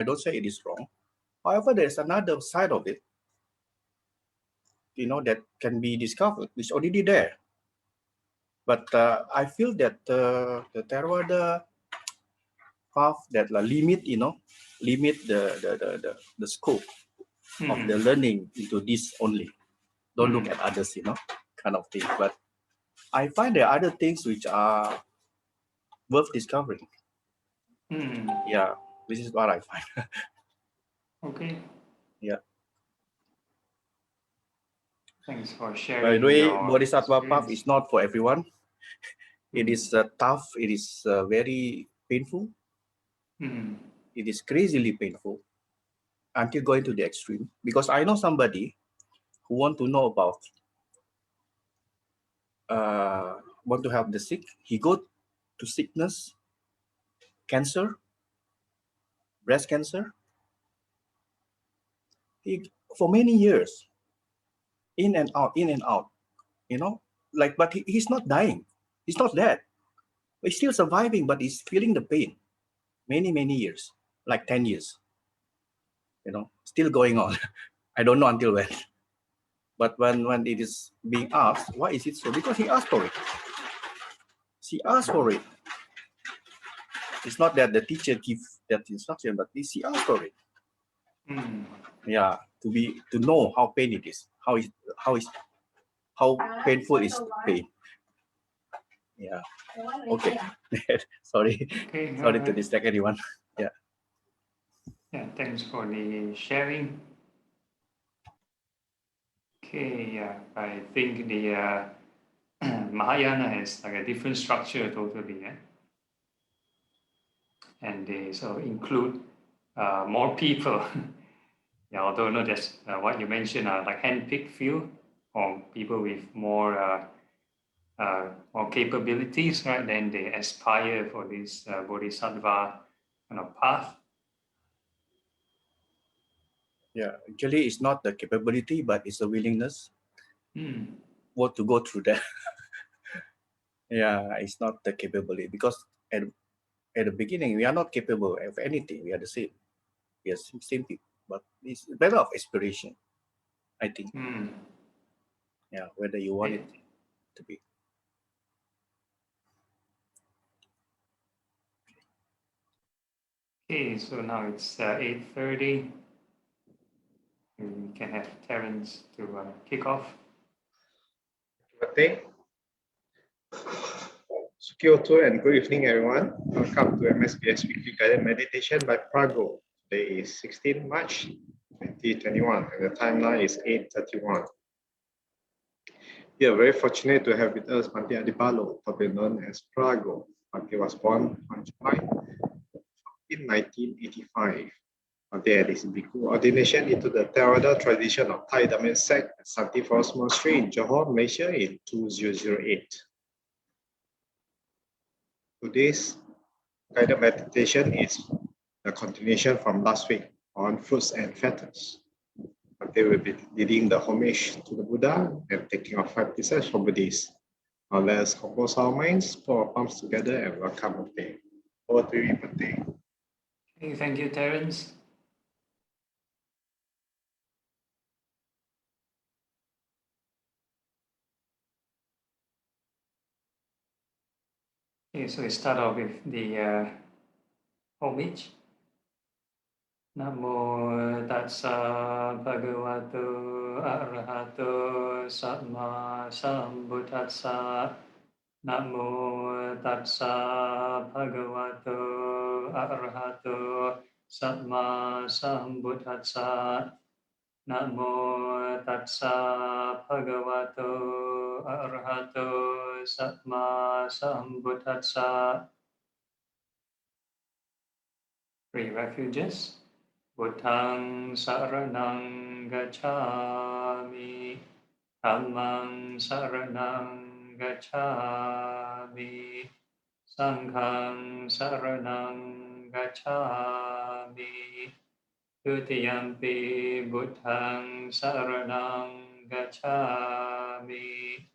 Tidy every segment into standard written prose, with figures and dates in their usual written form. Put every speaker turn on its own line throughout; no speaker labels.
I don't say it is wrong. However, there's another side of it, that can be discovered. It's already there. But I feel that the Theravada path that limit the scope of the learning into this only. Don't look at others, kind of thing. But I find there are other things which are worth discovering. Yeah, this is what I find.
Okay.
Yeah.
Thanks for sharing.
By the way,
your
Bodhisattva path
experience.
is not for everyone. It is tough. It is very painful. It is crazily painful until going to the extreme. Because I know somebody who want to know about, want to help the sick. He go to sickness, cancer, breast cancer. He, for many years, in and out, in and out. But he's not dying. He's not dead. He's still surviving, but he's feeling the pain. Many, many years, like 10 years. Still going on. I don't know until when. But when it is being asked, why is it so? Because he asked for it. She asked for it. It's not that the teacher gives that instruction, but she asked for it. Yeah, to know how pain it is, how painful is pain. Yeah. Okay. Sorry.
Okay.
Sorry to distract anyone. Yeah.
Yeah. Thanks for the sharing. Okay. Yeah. I think the Mahayana has like a different structure totally. Yeah. And they so include more people. Yeah, although not just what you mentioned, like handpicked few or people with more capabilities, right? Then they aspire for this bodhisattva kind of path.
Yeah. Actually, it's not the capability, but it's the willingness. What to go through that. Yeah, it's not the capability because at the beginning we are not capable of anything. We are the same. We are same people, but it's a matter of aspiration, I think. Yeah, whether you want it to be.
Okay, so now it's 8:30. We can have Terence to kick off.
Sukyoto and good evening, everyone. Welcome to MSBS Weekly Guided Meditation by Phra Goh. Today is 16 March 2021 and the timeline is 8:31. We are very fortunate to have with us Bhante Adhibalo, probably known as Phra Goh. Bhante was born on July 14, 1985. Bhante had his Bhikkhu ordination into the Theravada tradition of Thai Dhamma sect at Santi Forest Monastery in Johor, Malaysia in 2008. Today's guided meditation is a continuation from last week on fruits and fetters. They will be leading the homage to the Buddha and taking our 5 precepts from Buddhists. Now let us compose our minds, put our palms together, and welcome Bhante. Over to you, Bhante.
Okay, thank you, Terence. Okay, so we start off with the homage. Namo tassa bhagavato arahato samma sambuddhassa. Namo tassa bhagavato arahato samma sambuddhassa. Namo tassa bhagavato arahato samma sambuddhassa. 3 refuges. Buddhaং saraṇaṃ gacchāmi, Dhammaṃ saraṇaṃ gacchāmi, Saṅghāṃ saraṇaṃ gacchāmi, Dutiyampi Buddhaṃ saraṇaṃ gacchāmi,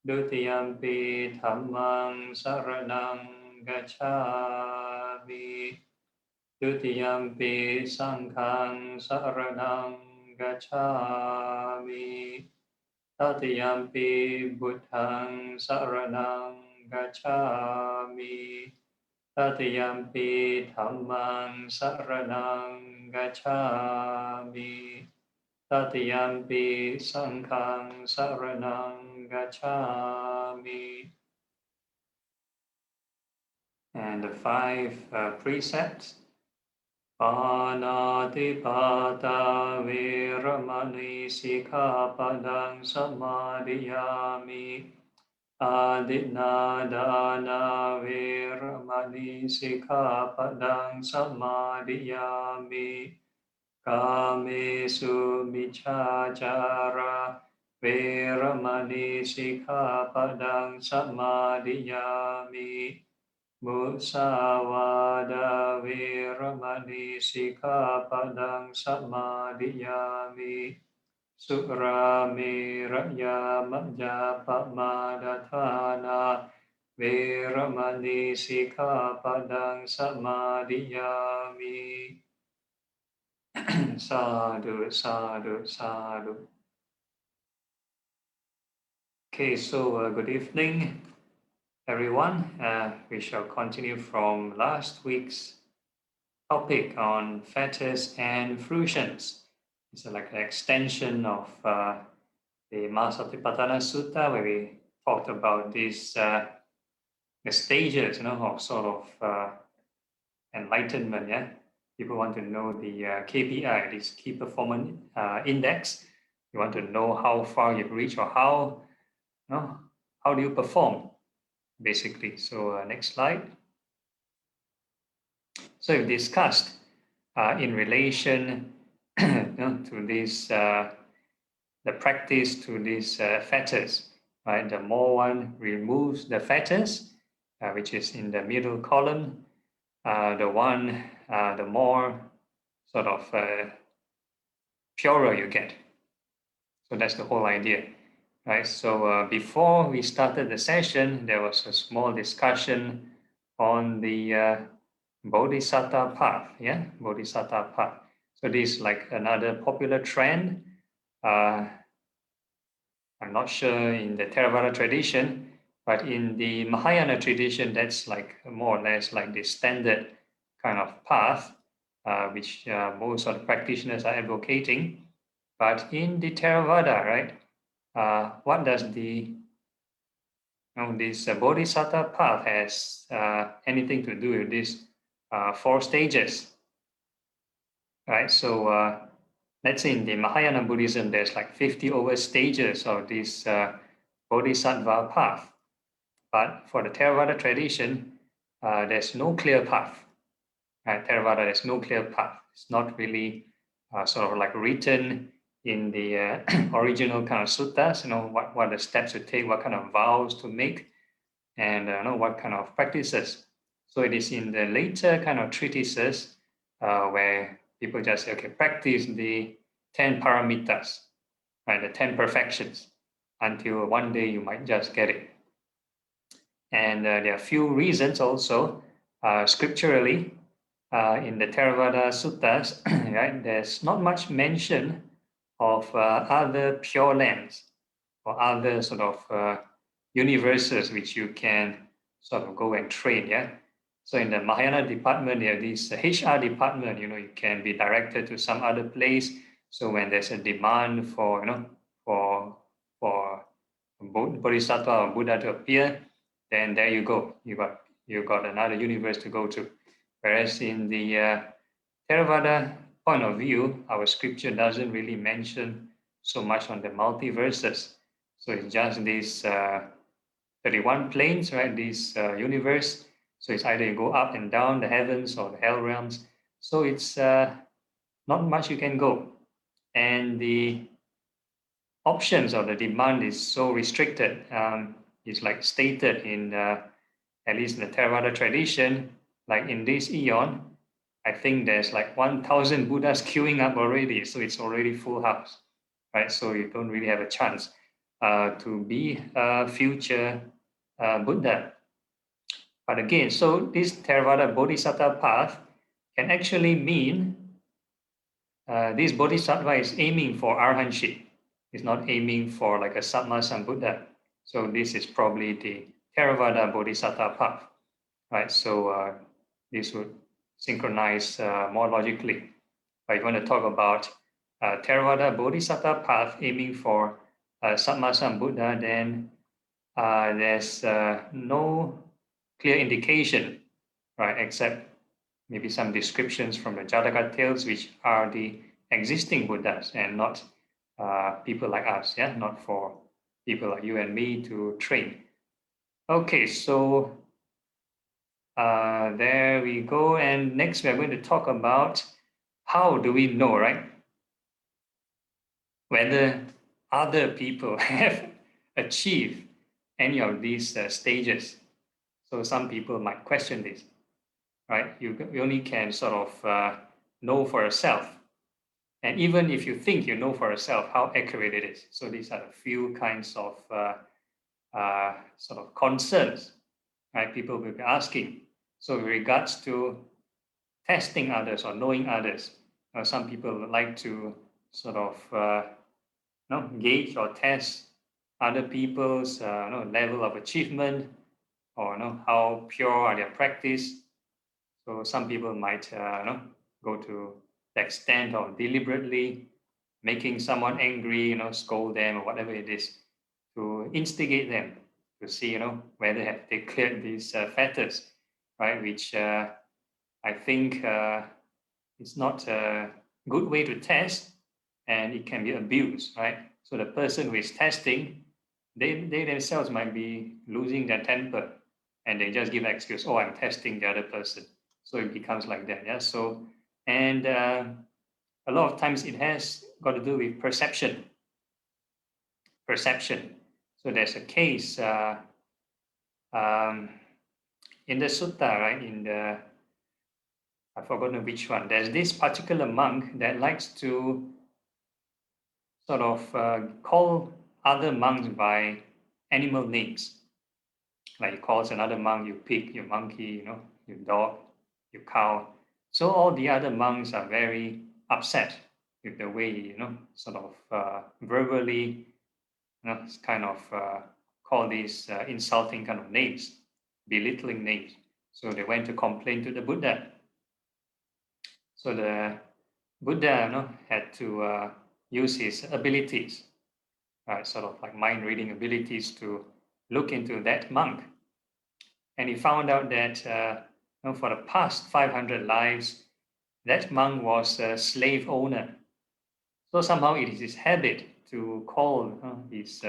Dutiyampi Dhammaṃ saraṇaṃ gacchāmi, Dutiyampi Sanghang Saranang Gacchami. Tatiyampi Buddhang Saranang Gacchami. Tatiyampi Dhammang Saranang Gacchami. Tatiyampi Sanghang Saranang Gacchami. And the 5 precepts. Panatipata Viramani Sikhapadang Samadhiyami. Adinadana Viramani Sikhapadang Samadhiyami. Kamesu Michachara Viramani Sikhapadang Samadhiyami. Musawada Viramani Sikhapadang Samadhiyami. Suramiraya Majapamadatana Viramani Sikhapadang Samadhiyami. Sadhu, sadhu, sadhu. Okay, so good evening, everyone. We shall continue from last week's topic on fetters and fruitions. It's like an extension of the Maha Satipatthana Sutta, where we talked about these the stages, of sort of enlightenment. Yeah, people want to know the KPI, this key performance index. You want to know how far you've reached or how do you perform, basically. So next slide. So we've discussed in relation to this, the practice to these fetters, right? The more one removes the fetters, which is in the middle column, the more sort of purer you get. So that's the whole idea, right? So before we started the session, there was a small discussion on the Bodhisattva path, Bodhisattva path. So this is like another popular trend. I'm not sure in the Theravada tradition, but in the Mahayana tradition, that's like more or less like the standard kind of path, which most of the practitioners are advocating. But in the Theravada, right, what does this Bodhisattva path has anything to do with these 4 stages, right? So let's say in the Mahayana Buddhism, there's like 50 over stages of this Bodhisattva path. But for the Theravada tradition, there's no clear path. Right? Theravada, there's no clear path. It's not really sort of like written in the original kind of suttas, what the steps to take, what kind of vows to make, and what kind of practices. So it is in the later kind of treatises where people just say, okay, practice the 10 paramitas, right, the 10 perfections, until one day you might just get it. And there are a few reasons also scripturally in the Theravada suttas, right? There's not much mention of other pure lands or other sort of universes which you can sort of go and train. Yeah. So in the Mahayana department, there is HR department. You can be directed to some other place. So when there's a demand for for Bodhisattva or Buddha to appear, then there you go. You got another universe to go to. Whereas in the Theravada point of view, our scripture doesn't really mention so much on the multiverses. So it's just these 31 planes, right? This universe. So it's either you go up and down the heavens or the hell realms. So it's not much you can go. And the options or the demand is so restricted. It's like stated in, at least in the Theravada tradition, like in this eon, I think there's like 1,000 Buddhas queuing up already. So it's already full house, right? So you don't really have a chance to be a future Buddha. But again, so this Theravada Bodhisattva path can actually mean this bodhisattva is aiming for arahantship. It's not aiming for like a Sammā Sambuddha. So this is probably the Theravada Bodhisattva path, right? So this would synchronize more logically. But if you want to talk about Theravada Bodhisattva path aiming for Sammā Sambuddha, then there's no clear indication, right, except maybe some descriptions from the Jataka tales, which are the existing Buddhas and not people like us, yeah, not for people like you and me to train. Okay, so there we go. And next we're going to talk about how do we know, right, whether other people have achieved any of these stages. So some people might question this, right? You only can sort of know for yourself. And even if you think you know for yourself, how accurate it is. So these are a few kinds of sort of concerns, right? People will be asking. So with regards to testing others or knowing others, some people like to sort of gauge or test other people's level of achievement, or how pure are their practice. So some people might go to the extent of deliberately making someone angry, scold them or whatever it is, to instigate them to see, whether have they cleared these fetters, right? Which I think is not a good way to test, and it can be abused, right? So the person who is testing, they themselves might be losing their temper, and they just give an excuse, oh, I'm testing the other person. So it becomes like that, yeah. So, and a lot of times it has got to do with perception. So there's a case in the sutta, right? In the, I've forgotten which one. There's this particular monk that likes to sort of call other monks by animal names. Like he calls another monk, you pig, you monkey, you dog, you cow. So all the other monks are very upset with the way he, sort of verbally, kind of call these insulting kind of names, belittling names. So they went to complain to the Buddha. So the Buddha, had to use his abilities, right, sort of like mind reading abilities, to look into that monk. And he found out that for the past 500 lives, that monk was a slave owner. So somehow it is his habit to call his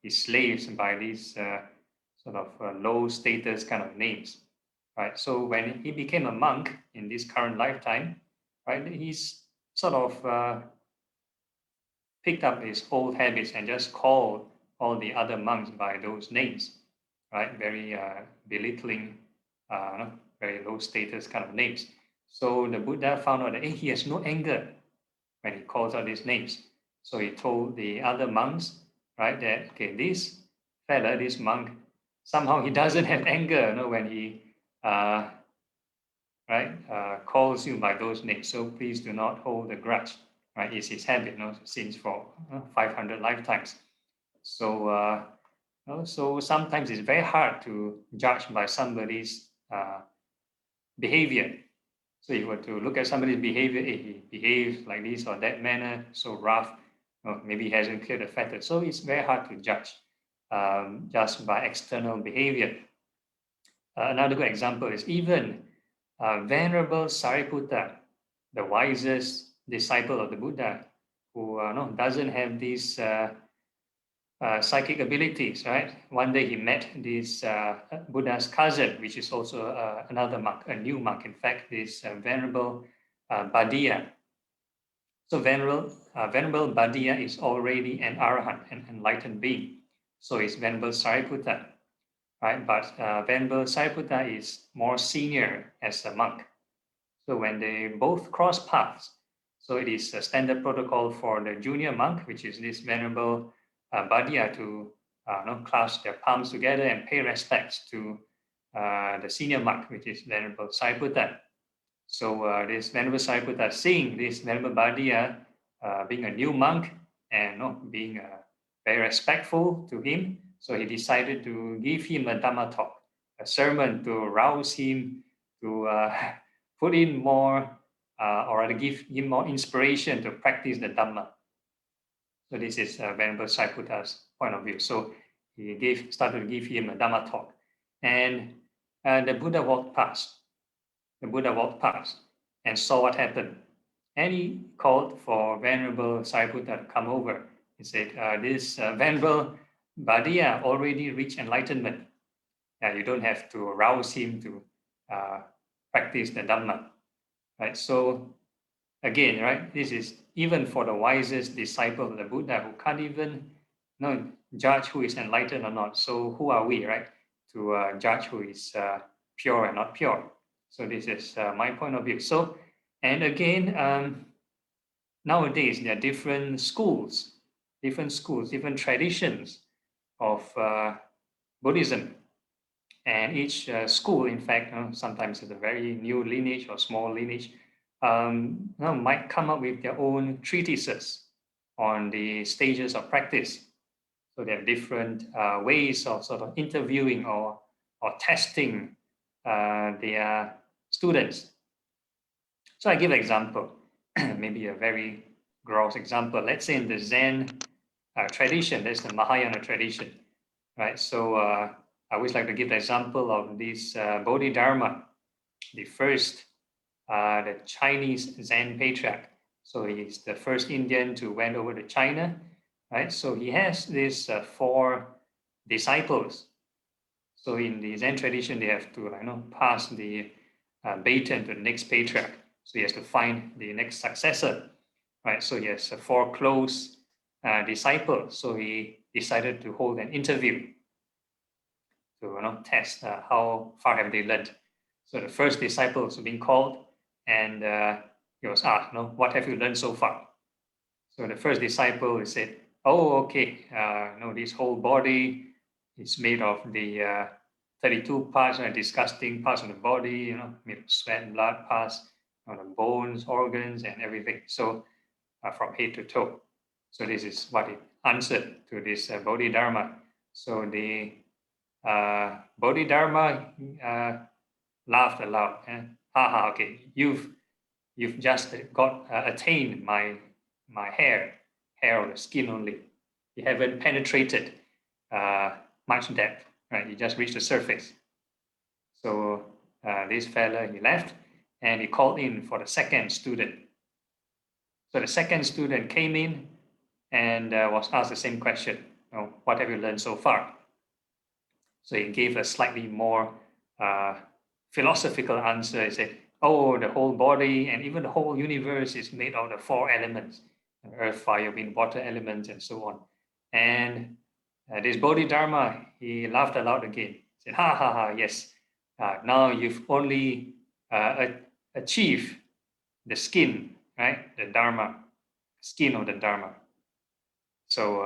slaves by these sort of low status kind of names, right? So when he became a monk in this current lifetime, right, he's sort of picked up his old habits and just called all the other monks by those names, right? Very belittling, very low status kind of names. So the Buddha found out that he has no anger when he calls out these names. So he told the other monks, right, that okay, this fella, this monk, somehow he doesn't have anger, when he calls you by those names. So please do not hold a grudge, right? It's his habit, since for 500 lifetimes. So so sometimes it's very hard to judge by somebody's behavior. So if you were to look at somebody's behavior, he behaves like this or that manner, so rough, maybe he hasn't cleared the fetter. So it's very hard to judge just by external behavior. Another good example is even Venerable Sariputta, the wisest disciple of the Buddha, who doesn't have these psychic abilities, right? One day he met this Buddha's cousin, which is also another monk, a new monk, in fact, this Venerable Bhadia. So Venerable Bhadia is already an Arahant, an enlightened being. So is Venerable Sariputta, right? But Venerable Sariputta is more senior as a monk. So when they both cross paths, so it is a standard protocol for the junior monk, which is this Venerable Bhadia, to clasp their palms together and pay respects to the senior monk, which is Venerable Sariputta. So this Venerable Sariputta, seeing this Venerable Bhadia being a new monk and being very respectful to him, so he decided to give him a Dhamma talk, a sermon to rouse him to put in more, or rather give him more inspiration to practice the Dhamma. So this is Venerable Sariputta's point of view. So he started to give him a Dhamma talk, and the Buddha walked past. The Buddha walked past and saw what happened, and he called for Venerable Sariputta to come over. He said, "This Venerable Bhadia already reached enlightenment. You don't have to rouse him to practice the Dhamma." Right. So again, right, this is even for the wisest disciple of the Buddha who can't even judge who is enlightened or not. So who are we, right, to judge who is pure and not pure? So this is my point of view. So, and again, nowadays there are different schools, different traditions of Buddhism. And each school, in fact, sometimes it's a very new lineage or small lineage, might come up with their own treatises on the stages of practice. So there are different ways of sort of interviewing or testing their students. So I give an example, maybe a very gross example. Let's say in the Zen tradition, there's the Mahayana tradition, right? So I always like to give the example of this Bodhidharma, the first, the Chinese Zen patriarch. So he's the first Indian to went over to China, right? So he has these 4 disciples. So in the Zen tradition, they have to pass the baton to the next patriarch. So he has to find the next successor, right? So he has 4 close disciples. So he decided to hold an interview to test how far have they learned. So the first disciple was being called, and he was asked, what have you learned so far? So the first disciple said, "Oh, okay, this whole body is made of the 32 parts, disgusting parts of the body, made of sweat, blood, pus, the bones, organs, and everything. So from head to toe." So this is what it answered to this Bodhidharma. So the Bodhidharma laughed aloud. Haha, okay, you've just got attained my hair or the skin only. You haven't penetrated much depth, right? You just reached the surface. So this fella, he left, and he called in for the second student. So the second student came in and was asked the same question. What have you learned so far? So he gave a slightly more philosophical answer. He said, "Oh, the whole body and even the whole universe is made of the 4 elements: earth, fire, wind, water elements, and so on." And this Bodhidharma, he laughed aloud again. He said, "Ha ha ha, yes. Now you've only achieved the skin, right? The Dharma, skin of the Dharma." So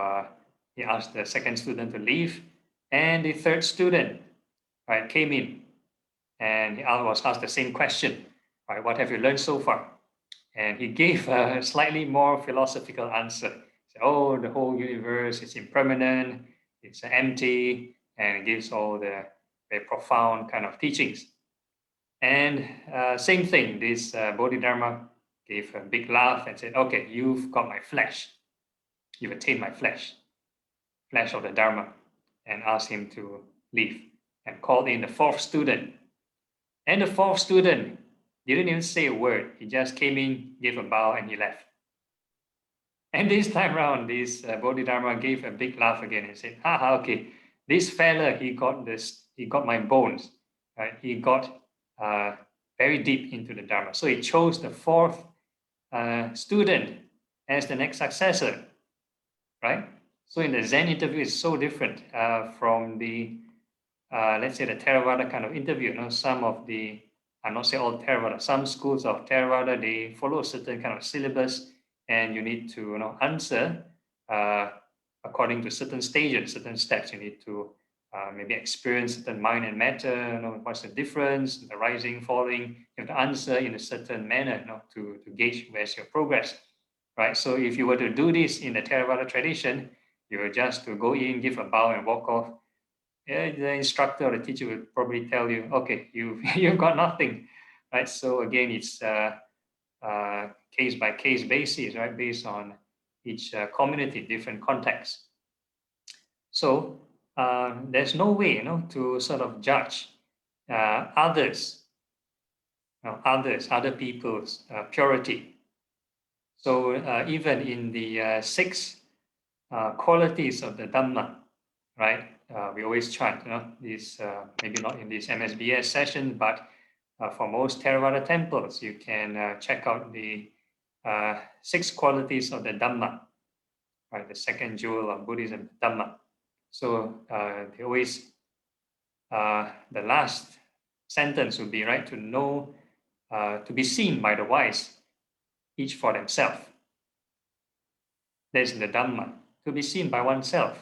he asked the second student to leave, and the third student, right, came in, and he was asked the same question, right? What have you learned so far? And he gave a slightly more philosophical answer. He said, "Oh, the whole universe is impermanent, it's empty," and it gives all the very profound kind of teachings. And same thing, this Bodhidharma gave a big laugh and said, "Okay, you've got my flesh. You've attained my flesh of the Dharma," and asked him to leave, and called in the 4th student. And the 4th student didn't even say a word. He just came in, gave a bow, and he left. And this time around, this Bodhidharma gave a big laugh again and said, "Haha, okay, this fella, he got my bones, right? He got very deep into the Dharma. So he chose the 4th student as the next successor, right?" So in the Zen interview, it's so different from the, let's say, the Theravada kind of interview. Some of the, I'm not saying all Theravada, some schools of Theravada, they follow a certain kind of syllabus, and you need to answer according to certain stages, certain steps. You need to maybe experience certain mind and matter, what's the difference, the rising, falling. You have to answer in a certain manner, to gauge where's your progress, right? So if you were to do this in the Theravada tradition, you were just to go in, give a bow and walk off. Yeah, the instructor or the teacher will probably tell you, okay, you've got nothing, right? So again, it's case by case basis, right? Based on each community, different context. So there's no way, to sort of judge others, other people's purity. So even in the 6 qualities of the Dhamma, right? We always chant, this maybe not in this MSBS session, but for most Theravada temples, you can check out the 6 qualities of the Dhamma, right? The second jewel of Buddhism, Dhamma. So they always, the last sentence would be, right, to know, to be seen by the wise, each for themselves. There's the Dhamma, to be seen by oneself.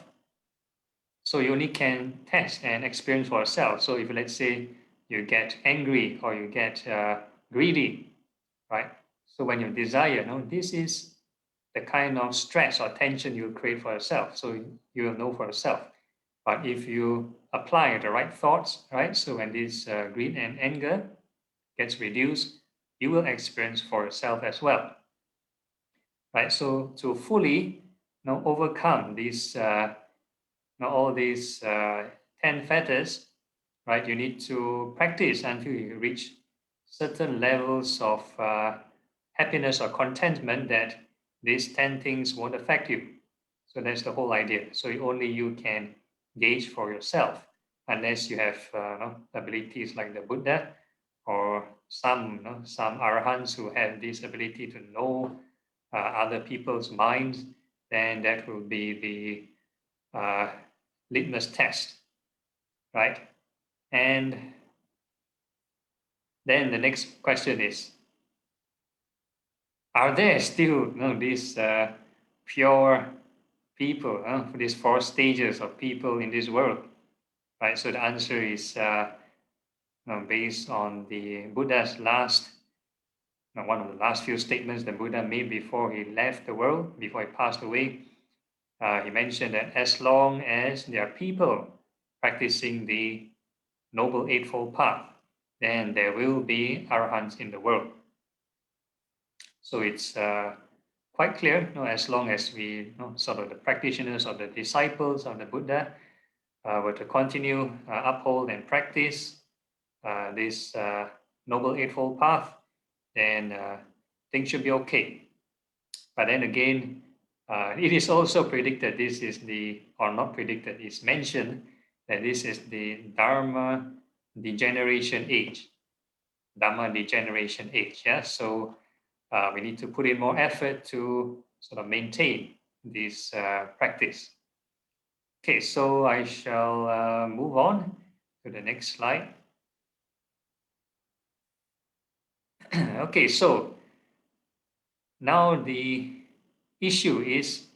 So you only can test and experience for yourself. So if, let's say, you get angry or you get greedy, right? So when you desire, this is the kind of stress or tension you create for yourself. So you will know for yourself. But if you apply the right thoughts, right? So when this greed and anger gets reduced, you will experience for yourself as well, right? So to fully, overcome these, all these 10 fetters, right? You need to practice until you reach certain levels of happiness or contentment that these 10 things won't affect you. So that's the whole idea. So only you can gauge for yourself, unless you have abilities like the Buddha or some arahants who have this ability to know other people's minds. Then that will be the litmus test, right? And then the next question is, are there still these pure people, for these 4 stages of people in this world, right? So the answer is based on the Buddha's last, one of the last few statements the Buddha made before he left the world, before he passed away. He mentioned that as long as there are people practicing the Noble Eightfold Path, then there will be arahants in the world. So it's quite clear, as long as we, sort of the practitioners or the disciples of the Buddha were to continue, uphold and practice this Noble Eightfold Path, then things should be okay. But then again, it is also predicted, this is the, or not predicted, it's mentioned that this is the Dharma degeneration age. Dhamma degeneration age, yeah? So we need to put in more effort to sort of maintain this practice. Okay, so I shall move on to the next slide. Okay, so now the issue is,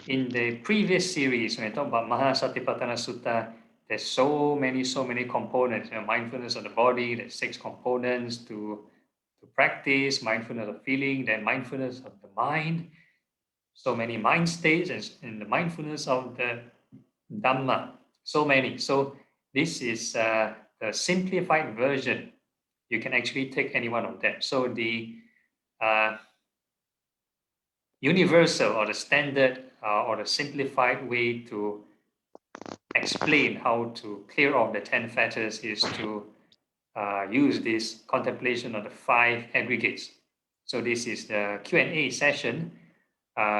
in the previous series, when I talk about Maha Satipatthana Sutta, there's so many components. Mindfulness of the body, there's 6 components to practice, mindfulness of feeling, then mindfulness of the mind, so many mind states, and the mindfulness of the Dhamma, so many. So this is the simplified version. You can actually take any one of them. So the universal or the standard or the simplified way to explain how to clear off the 10 fetters is to use this contemplation of the 5 aggregates. So this is the Q&A session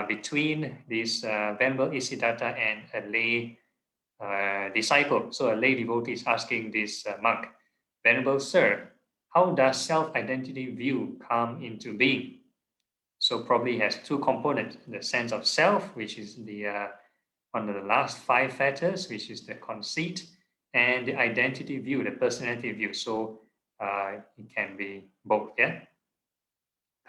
between this Venerable Isiddhata and a lay disciple. So a lay devotee is asking this monk, Venerable Sir, how does self-identity view come into being? So probably has 2 components, the sense of self, which is the one of the last 5 fetters, which is the conceit, and the identity view, the personality view. So it can be both, yeah?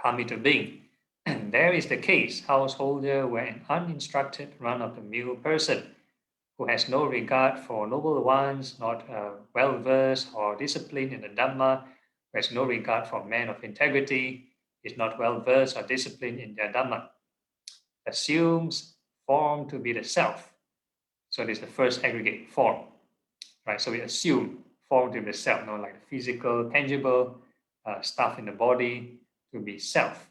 Come into being. And there is the case, householder were an uninstructed, run-of-the-mill person. who has no regard for noble ones, not well-versed or disciplined in the Dhamma, who has no regard for men of integrity, is not well-versed or disciplined in their Dhamma, assumes form to be the self. So this is the first aggregate, form. Right? So we assume form to be the self, like the physical, tangible stuff in the body to be self.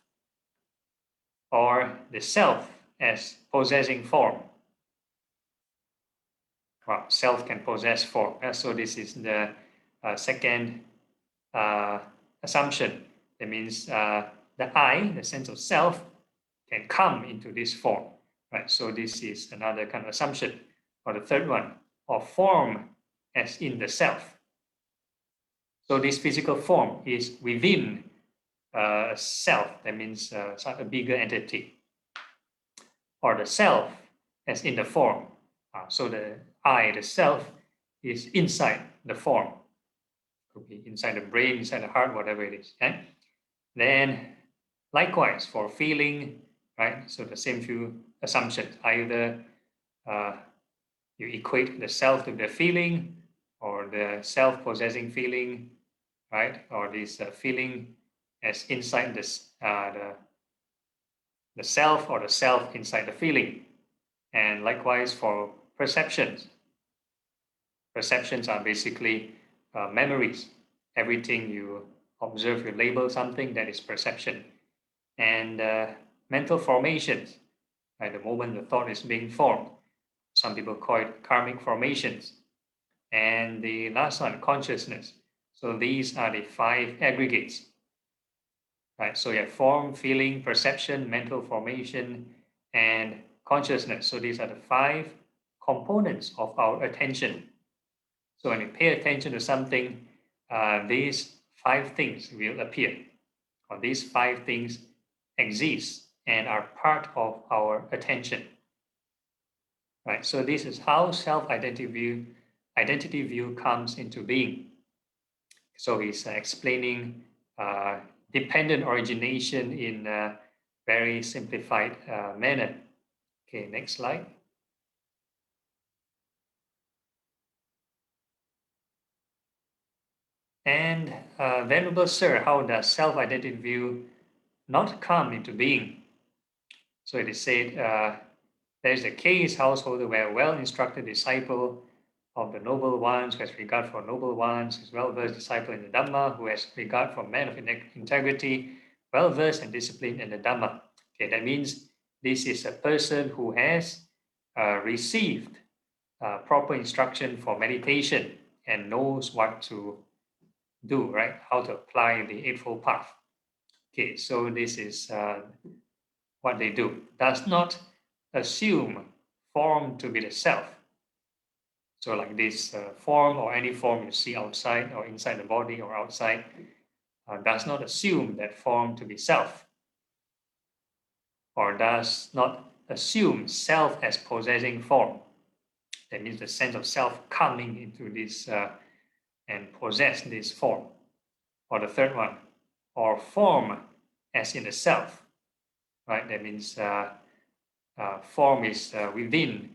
Or the self as possessing form. Well, self can possess form. So this is the second assumption. That means the I, the sense of self, can come into this form. Right? So this is another kind of assumption. Or the third one, or form as in the self. So this physical form is within self. That means a bigger entity. Or the self as in the form. So the I, the self, is inside the form. Could be inside the brain, inside the heart, whatever it is. Okay? Then, likewise for feeling, right? So the same few assumptions. Either you equate the self to the feeling, or the self-possessing feeling, right? Or this feeling as inside this the self, or the self inside the feeling. And likewise for perceptions. Perceptions are basically memories. Everything you observe, you label something, that is perception. And mental formations, right? The moment the thought is being formed. Some people call it karmic formations. And the last one, consciousness. So these are the 5 aggregates. Right? So you have form, feeling, perception, mental formation, and consciousness. So these are the 5 components of our attention. So when you pay attention to something, these 5 things will appear, or these 5 things exist and are part of our attention. Right? So this is how self-identity view comes into being. So he's explaining dependent origination in a very simplified manner. Okay, next slide. And Venerable Sir, how does self-identity view not come into being? So it is said, there is a case householder where a well-instructed disciple of the noble ones, who has regard for noble ones, is well-versed disciple in the Dhamma, who has regard for men of integrity, well-versed and disciplined in the Dhamma. Okay, that means this is a person who has received proper instruction for meditation and knows what to do, right? How to apply the Eightfold Path. Okay, so this is what they do. Does not assume form to be the self. So like this form, or any form you see outside or inside the body or outside, does not assume that form to be self, or does not assume self as possessing form. That means the sense of self coming into this and possess this form. Or the third one, or form as in the self, right? That means form is within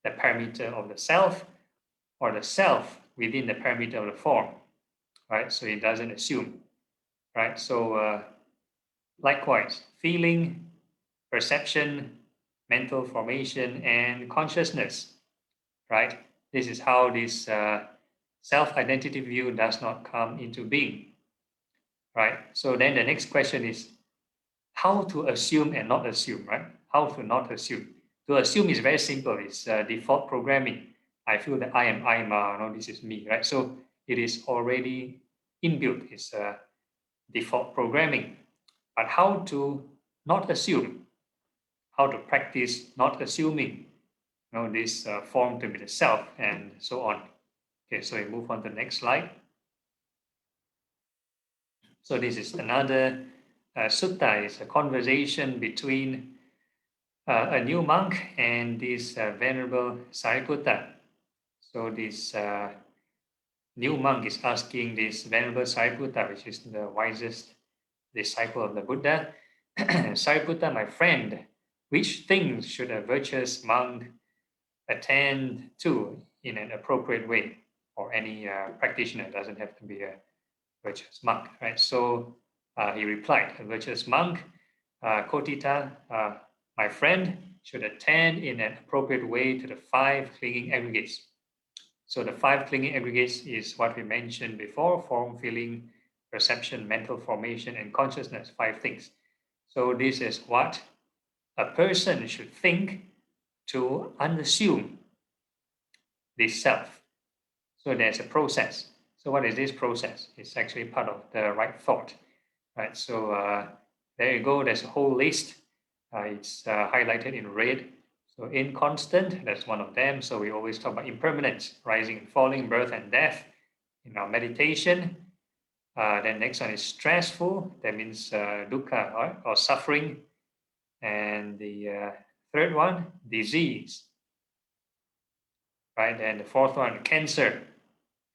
the parameter of the self, or the self within the parameter of the form, right? So it doesn't assume, right? So likewise, feeling, perception, mental formation, and consciousness, right? This is how this self-identity view does not come into being, right? So then the next question is how to assume and not assume, right? How to not assume. To assume is very simple. It's default programming. I feel that I am no, this is me, right? So it is already inbuilt. It's default programming. But how to not assume? How to practice not assuming? This form to be the self, and so on. Okay, so we move on to the next slide. So this is another sutta. It's a conversation between a new monk and this Venerable Sariputta. So this new monk is asking this Venerable Sariputta, which is the wisest disciple of the Buddha, Sariputta, my friend, which things should a virtuous monk attend to in an appropriate way, or any practitioner. It doesn't have to be a virtuous monk, right? So he replied, a virtuous monk, Kotita, my friend, should attend in an appropriate way to the 5 clinging aggregates. So the 5 clinging aggregates is what we mentioned before: form, feeling, perception, mental formation, and consciousness, 5 things. So this is what a person should think to unassume this self. So there's a process. So what is this process? It's actually part of the right thought, right? So there you go. There's a whole list. It's highlighted in red. So inconstant, that's one of them. So we always talk about impermanence, rising and falling, birth and death in our meditation. Then next one is stressful. That means dukkha, or suffering. And the third one, disease. Right, and the fourth one, cancer,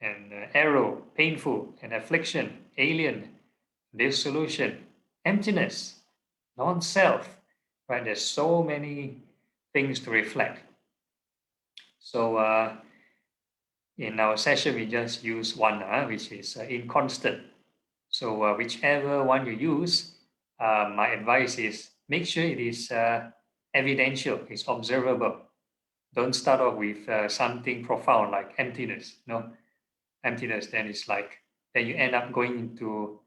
and arrow, painful, and affliction, alien, dissolution, emptiness, non-self. Right, there's so many things to reflect. So in our session, we just use one, which is inconstant. So whichever one you use, my advice is make sure it is evidential, it's observable. Don't start off with something profound like emptiness. No, emptiness, then it's like, then you end up going into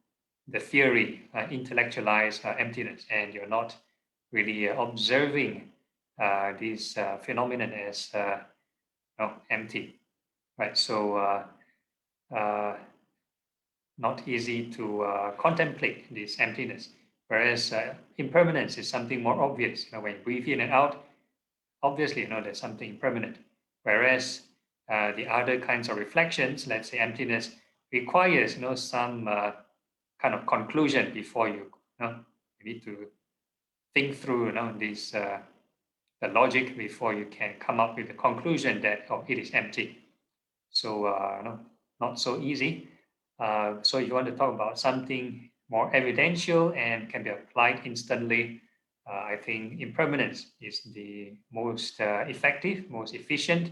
the theory, intellectualized emptiness, and you're not really observing this phenomenon as empty, right? So not easy to contemplate this emptiness. Whereas impermanence is something more obvious. When you breathe in and out, obviously, there's something impermanent. Whereas the other kinds of reflections, let's say emptiness, requires, some kind of conclusion before you need to think through, this the logic before you can come up with the conclusion that it is empty. So not so easy. So if you want to talk about something more evidential and can be applied instantly, I think impermanence is the most effective, most efficient,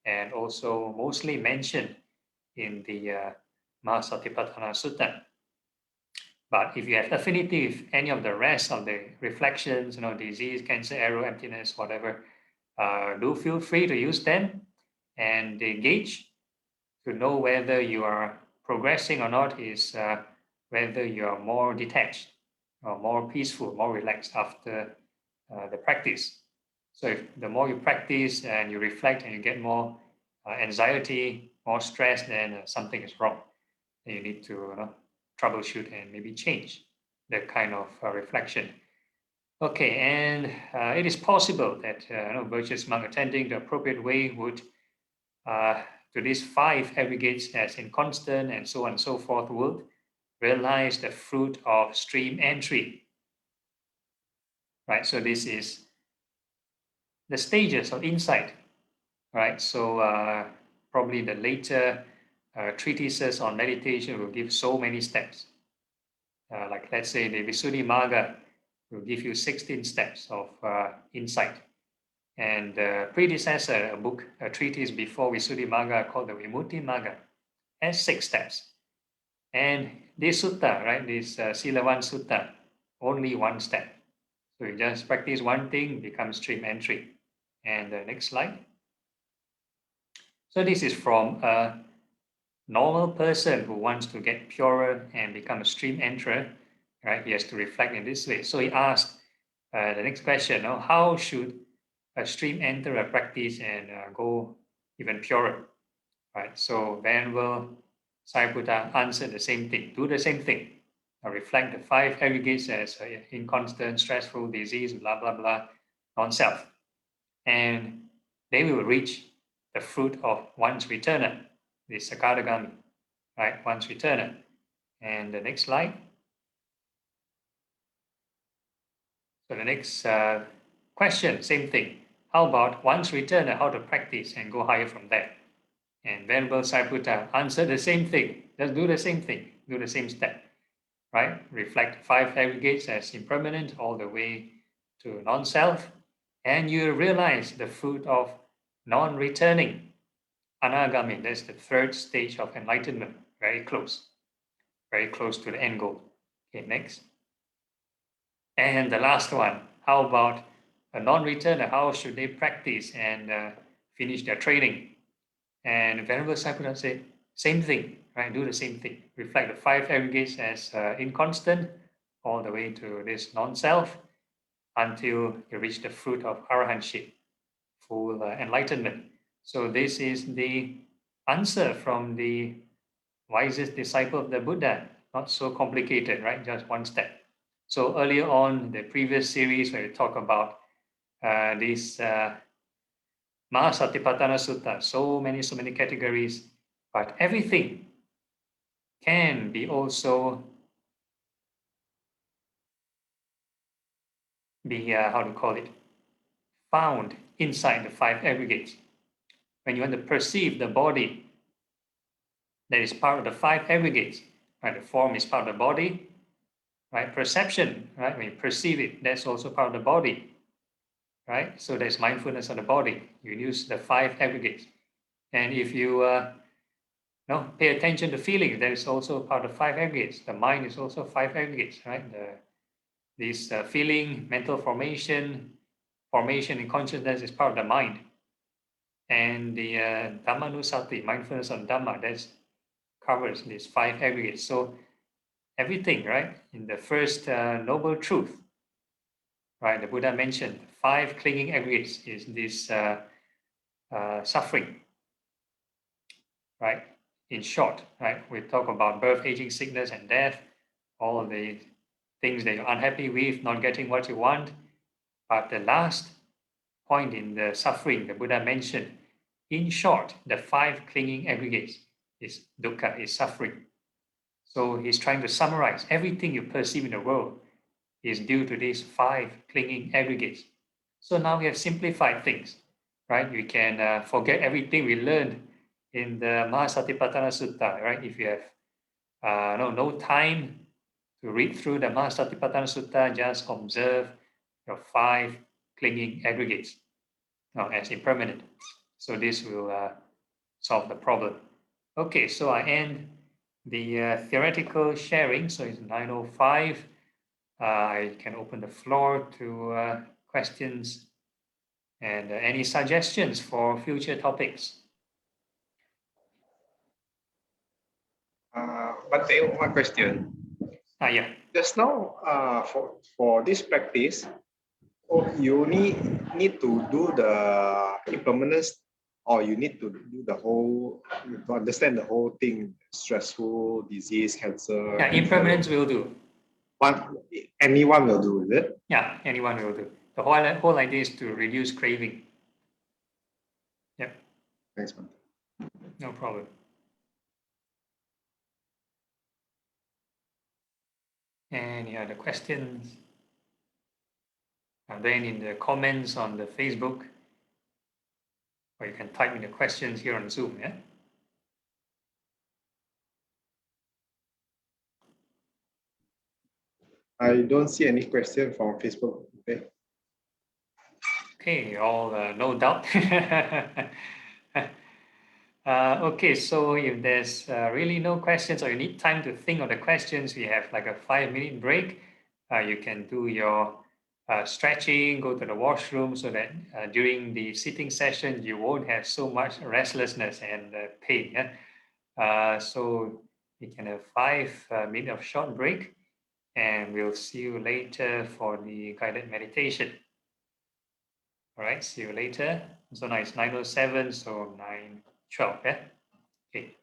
and also mostly mentioned in the Maha Satipatthana Sutta. But if you have affinity with any of the rest of the reflections, disease, cancer, arrow, emptiness, whatever, do feel free to use them and engage to know whether you are progressing or not, is whether you are more detached or more peaceful, more relaxed after the practice. So if the more you practice and you reflect and you get more anxiety, more stress, then something is wrong. Then you need to troubleshoot and maybe change that kind of reflection. Okay, and it is possible that virtuous monk attending the appropriate way would to these 5 aggregates as inconstant and so on and so forth would realize the fruit of stream entry. Right, so this is the stages of insight. Right, so probably the later treatises on meditation will give so many steps. Like let's say the Visuddhimagga will give you 16 steps of insight. And the predecessor, a treatise before Visuddhimagga called the Vimuttimagga, has 6 steps. And this sutta, right, this Silavan Sutta, only 1 step. So you just practice one thing, becomes stream entry. And the next slide. So this is from a normal person who wants to get purer and become a stream enterer, right? He has to reflect in this way. So he asked the next question, how should a stream enterer practice and go even purer, right? So Venerable Sariputta answered the same thing, do the same thing. Reflect the 5 aggregates as inconstant, stressful, disease, blah, blah, blah, non-self. And they will reach the fruit of one's returner, the Sakadagami, right? One's returner. And the next slide. So the next question, same thing. How about one's returner, how to practice and go higher from there? And Venerable Sariputta answered the same thing. Just do the same thing, do the same step, right? Reflect 5 aggregates as impermanent all the way to non-self, and you realize the fruit of non-returning, anagami. That's the third stage of enlightenment, very close to the end goal. Okay, next. And the last one, how about a non-returner? How should they practice and finish their training? And Venerable Satipatthana said, same thing, right? Do the same thing. Reflect the 5 aggregates as inconstant, all the way to this non-self, until you reach the fruit of arahantship, full enlightenment. So this is the answer from the wisest disciple of the Buddha. Not so complicated, right? Just one step. So earlier on, the previous series where we talk about this Maha Satipatthana Sutta, so many categories, but everything can be also be how to call it, found inside the 5 aggregates. When you want to perceive the body, that is part of the 5 aggregates, right? The form is part of the body, right? Perception, right? When you perceive it, that's also part of the body, right? So there's mindfulness of the body. You use the 5 aggregates. And if you pay attention to feelings, that is also part of 5 aggregates. The mind is also 5 aggregates, right? This feeling, mental formation in consciousness is part of the mind. And the Dhammanusati, mindfulness on Dhamma, that covers these 5 aggregates. So everything, right? In the first noble truth, right? The Buddha mentioned 5 clinging aggregates is this suffering, right? In short, right? We talk about birth, aging, sickness, and death, all the things that you're unhappy with, not getting what you want. But the last point in the suffering, the Buddha mentioned, in short, the 5 clinging aggregates is dukkha, is suffering. So he's trying to summarize everything you perceive in the world is due to these 5 clinging aggregates. So now we have simplified things, right? We can forget everything we learned in the Maha Satipatthana Sutta, right? If you have no time to read through the Maha Satipatthana Sutta, just observe your 5 clinging aggregates as impermanent. So this will solve the problem. Okay, so I end the theoretical sharing. So it's 9:05. I can open the floor to questions and any suggestions for future topics.
But one question.
Yeah.
Just now, for this practice, you need to do the impermanence, or you need to do the whole, to understand the whole thing, stressful, disease, cancer.
Yeah, impermanence will do.
Anyone will do, is it?
Yeah, anyone will do. The whole idea is to reduce craving. Yep.
Thanks, man.
No problem. Any other questions? And then in the comments on the Facebook, or you can type in the questions here on Zoom, yeah?
I don't see any question from Facebook. Okay.
Okay, all no doubt. Okay, so if there's really no questions or you need time to think of the questions, we have like a 5-minute break. You can do your stretching, go to the washroom so that during the sitting session, you won't have so much restlessness and pain. Yeah? So we can have 5 minutes of short break, and we'll see you later for the guided meditation. All right, see you later. So now it's 9:07, so 9:12, yeah? Okay.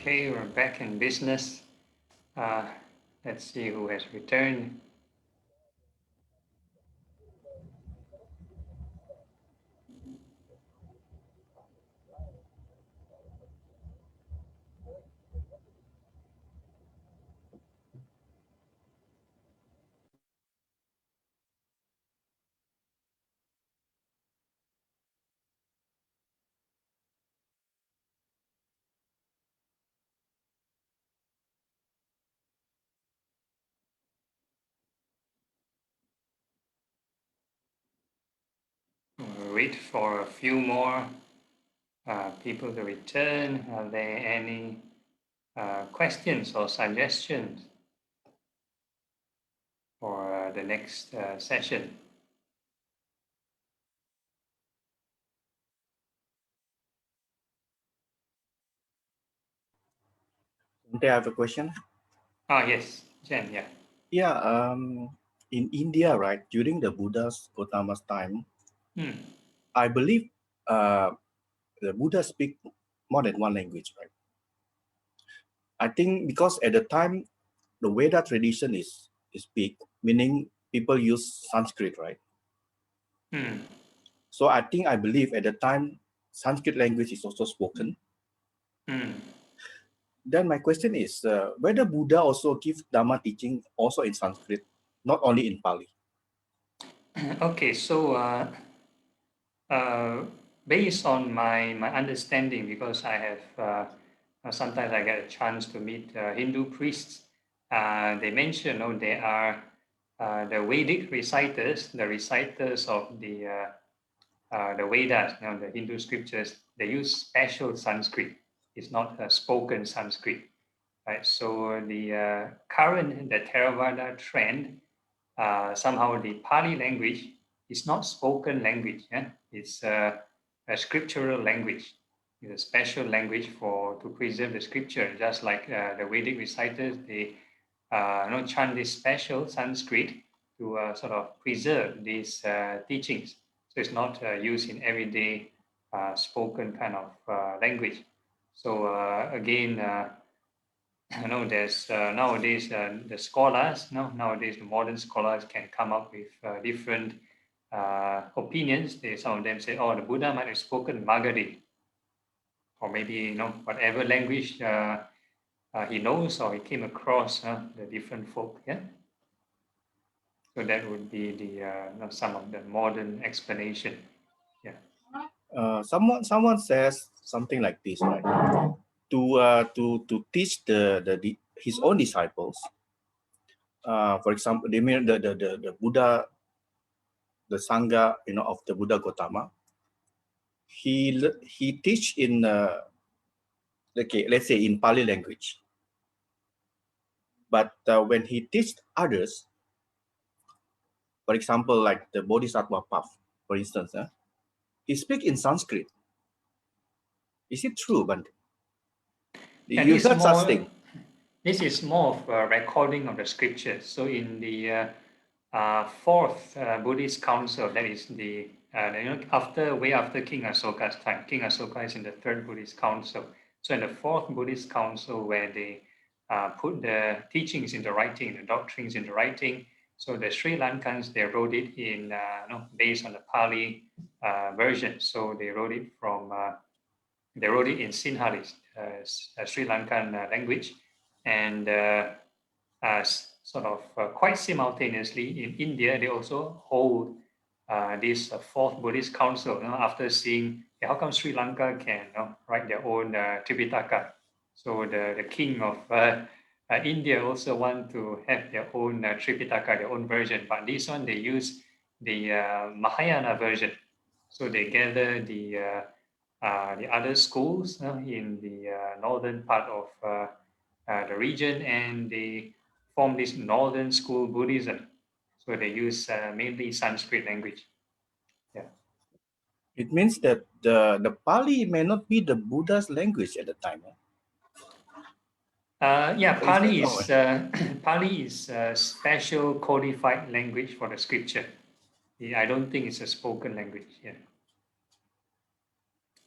Okay, we're back in business. Let's see who has returned. We'll wait for a few more people to return. Are there any questions or suggestions for the next session?
I have a question.
Yes, Jen, yeah.
Yeah, in India, right, during the Buddha's Gautama's time, I believe the Buddha speak more than one language, right? I think because at the time, the Veda tradition is big, meaning people use Sanskrit, right? So I believe at the time, Sanskrit language is also spoken. Then my question is, whether Buddha also give Dhamma teaching also in Sanskrit, not only in Pali?
Okay, so based on my understanding, because I have sometimes I get a chance to meet Hindu priests, they mention there are the Vedic reciters, the reciters of the Vedas, the Hindu scriptures. They use special Sanskrit. It's not a spoken Sanskrit, right? So the current the Theravada trend, somehow the Pali language is not spoken language. Yeah? It's a scriptural language. It's a special language to preserve the scripture. Just like the Vedic reciters, they chant this special Sanskrit to sort of preserve these teachings. So it's not used in everyday spoken kind of language. So again, there's nowadays the scholars, nowadays the modern scholars can come up with different opinions. Some of them say, oh, the Buddha might have spoken Magadhi, or maybe whatever language he knows or he came across the different folk. Yeah. So that would be the some of the modern explanation. Yeah.
Someone says something like this, right? To teach his own disciples. For example, they mean the Buddha, the Sangha, of the Buddha Gautama. He teach in okay, let's say in Pali language. But when he teach others, for example, like the Bodhisattva path, for instance, he speak in Sanskrit. Is it true, Bante?
And
You heard such thing?
this is more of a recording of the scriptures. So in the fourth Buddhist council, that is way after King Asoka's time. King Asoka is in the third Buddhist council. So in the fourth Buddhist council, where they put the teachings into writing, the doctrines into writing. So the Sri Lankans, they wrote it in based on the Pali version. So they wrote it from they wrote it in Sinhala, Sri Lankan language, and sort of quite simultaneously in India, they also hold this fourth Buddhist council. After seeing how come Sri Lanka can write their own Tripitaka, so the king of India also want to have their own Tripitaka, their own version, but this one they use the Mahayana version. So they gather the other schools in the northern part of the region, and they form this northern school Buddhism. So they use mainly Sanskrit language. Yeah.
It means that the Pali may not be the Buddha's language at the time.
Yeah,
Or is that
Pali
wrong?
is Pali is a special codified language for the scripture. I don't think it's a spoken language. Yeah.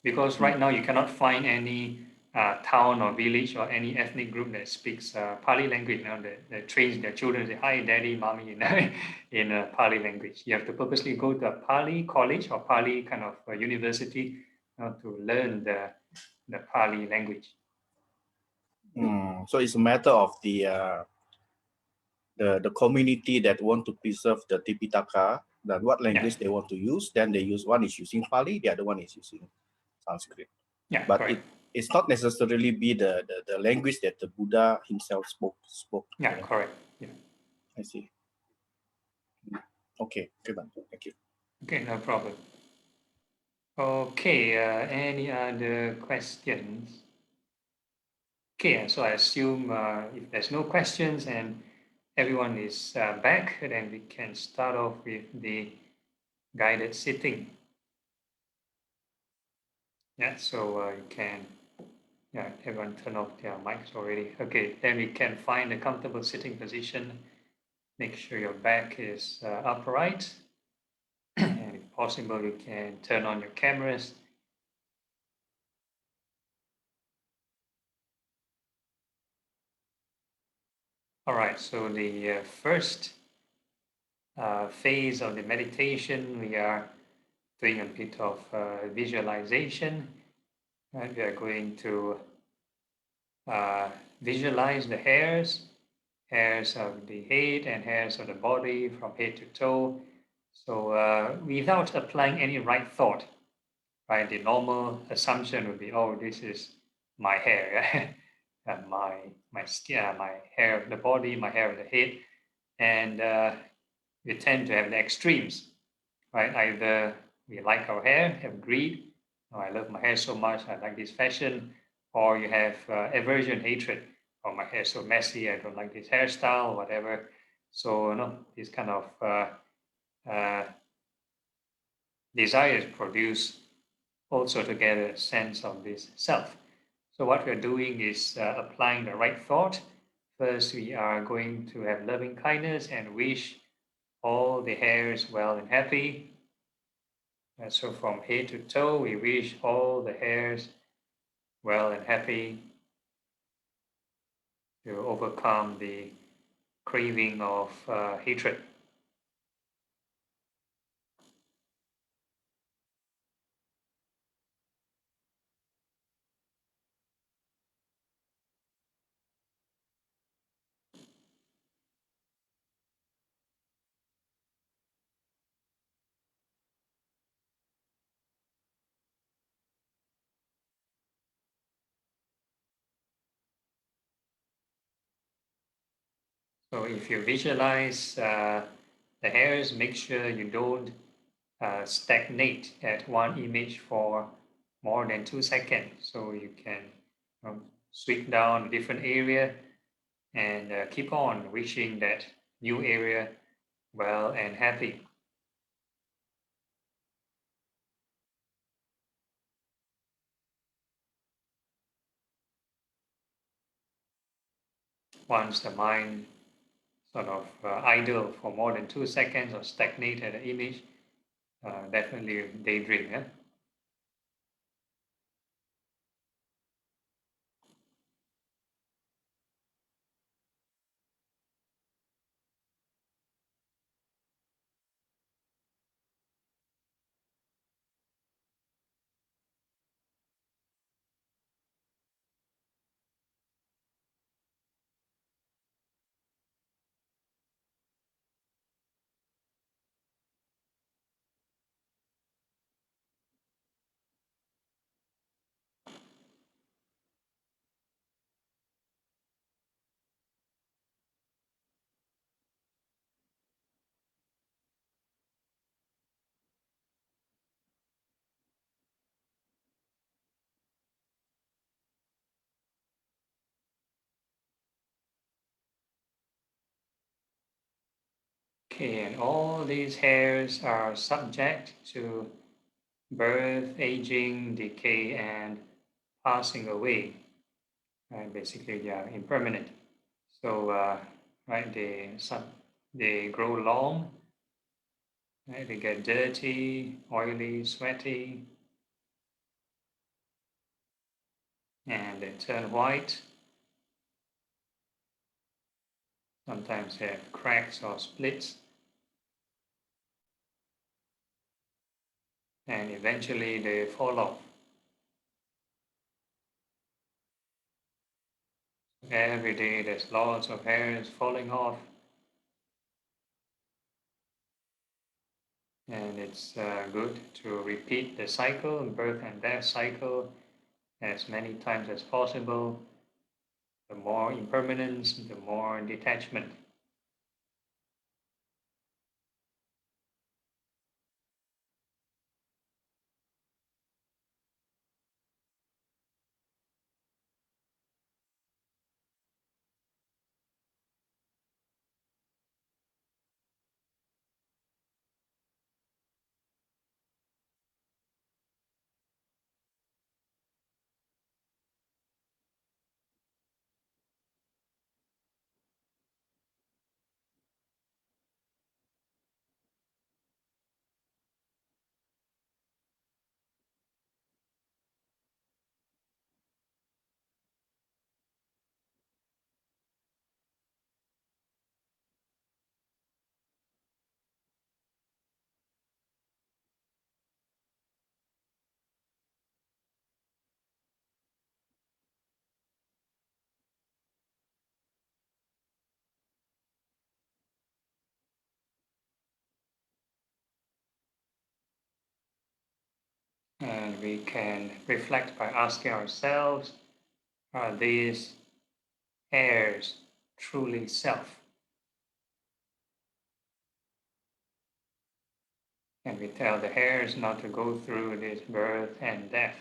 Because right now you cannot find any town or village or any ethnic group that speaks Pali language. That trains their children, say hi, daddy, mommy in Pali language. You have to purposely go to a Pali college or Pali kind of university to learn the Pali language.
So it's a matter of the community that want to preserve the Tipitaka, that what language they want to use. Then they use, one is using Pali, the other one is using Sanskrit.
Yeah,
But
correct.
it's not necessarily be the language that the Buddha himself spoke.
Yeah, correct. Yeah.
I see. Okay, good man. Thank you.
Okay, no problem. Okay, any other questions? Okay, so I assume if there's no questions and everyone is back, then we can start off with the guided sitting. Yeah, so you can, yeah, everyone turn off their mics already. Okay, then we can find a comfortable sitting position. Make sure your back is upright. And if possible, you can turn on your cameras. All right, so the first phase of the meditation, we are doing a bit of visualization. Right? We are going to visualize the hairs of the head and hairs of the body from head to toe. So without applying any right thought, right? The normal assumption would be, oh, this is my hair, and my skin, my hair of the body, my hair of the head, and we tend to have the extremes, right? Either we like our hair, have greed, oh, I love my hair so much, I like this fashion, or you have aversion, hatred, oh, my hair is so messy, I don't like this hairstyle, whatever. So, this kind of uh, desires produce also together a sense of this self. So what we're doing is applying the right thought. First, we are going to have loving kindness and wish all the hairs well and happy. So from head to toe, we wish all the hairs well and happy to overcome the craving of hatred. So if you visualize the hairs, make sure you don't stagnate at one image for more than 2 seconds. So you can switch down a different area and keep on wishing that new area well and happy. Once the mind sort of idle for more than 2 seconds or stagnate at an image, definitely daydream. Yeah? Okay, and all these hairs are subject to birth, aging, decay, and passing away. Right? Basically, they are impermanent. So, right, they grow long, right? They get dirty, oily, sweaty, and they turn white. Sometimes they have cracks or splits, and eventually they fall off. Every day there's lots of hairs falling off, and it's good to repeat the cycle, birth and death cycle, as many times as possible. The more impermanence, the more detachment. And we can reflect by asking ourselves, are these hairs truly self? And we tell the hairs not to go through this birth and death.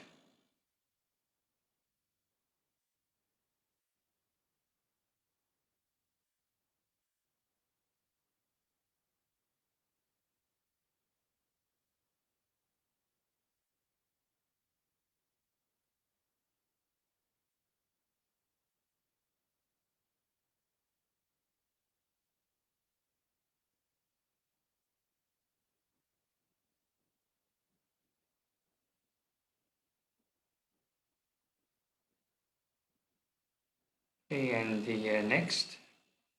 Okay, and the next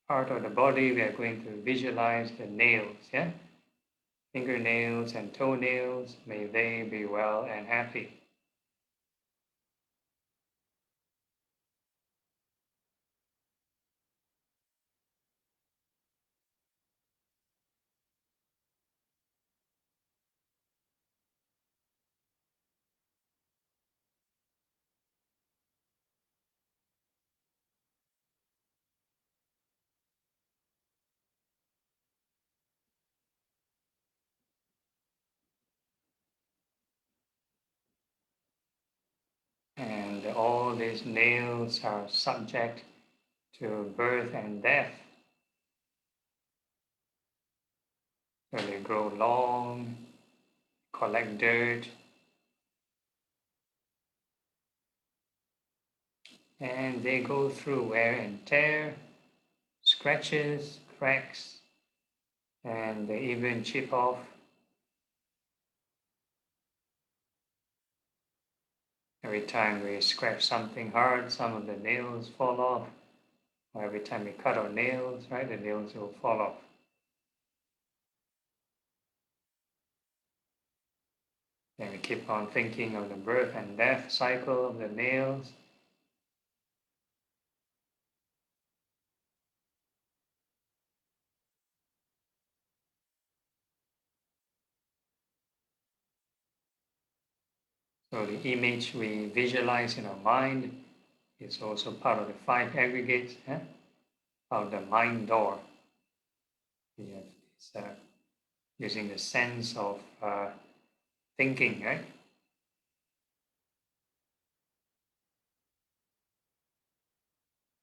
part of the body, we are going to visualize the nails, yeah? Fingernails and toenails, may they be well and happy. And all these nails are subject to birth and death. So they grow long, collect dirt, and they go through wear and tear, scratches, cracks, and they even chip off. Every time we scratch something hard, some of the nails fall off. Or every time we cut our nails, right, the nails will fall off. Then we keep on thinking of the birth and death cycle of the nails. So the image we visualize in our mind is also part of the five aggregates, of the mind door. We have this, using the sense of thinking, right?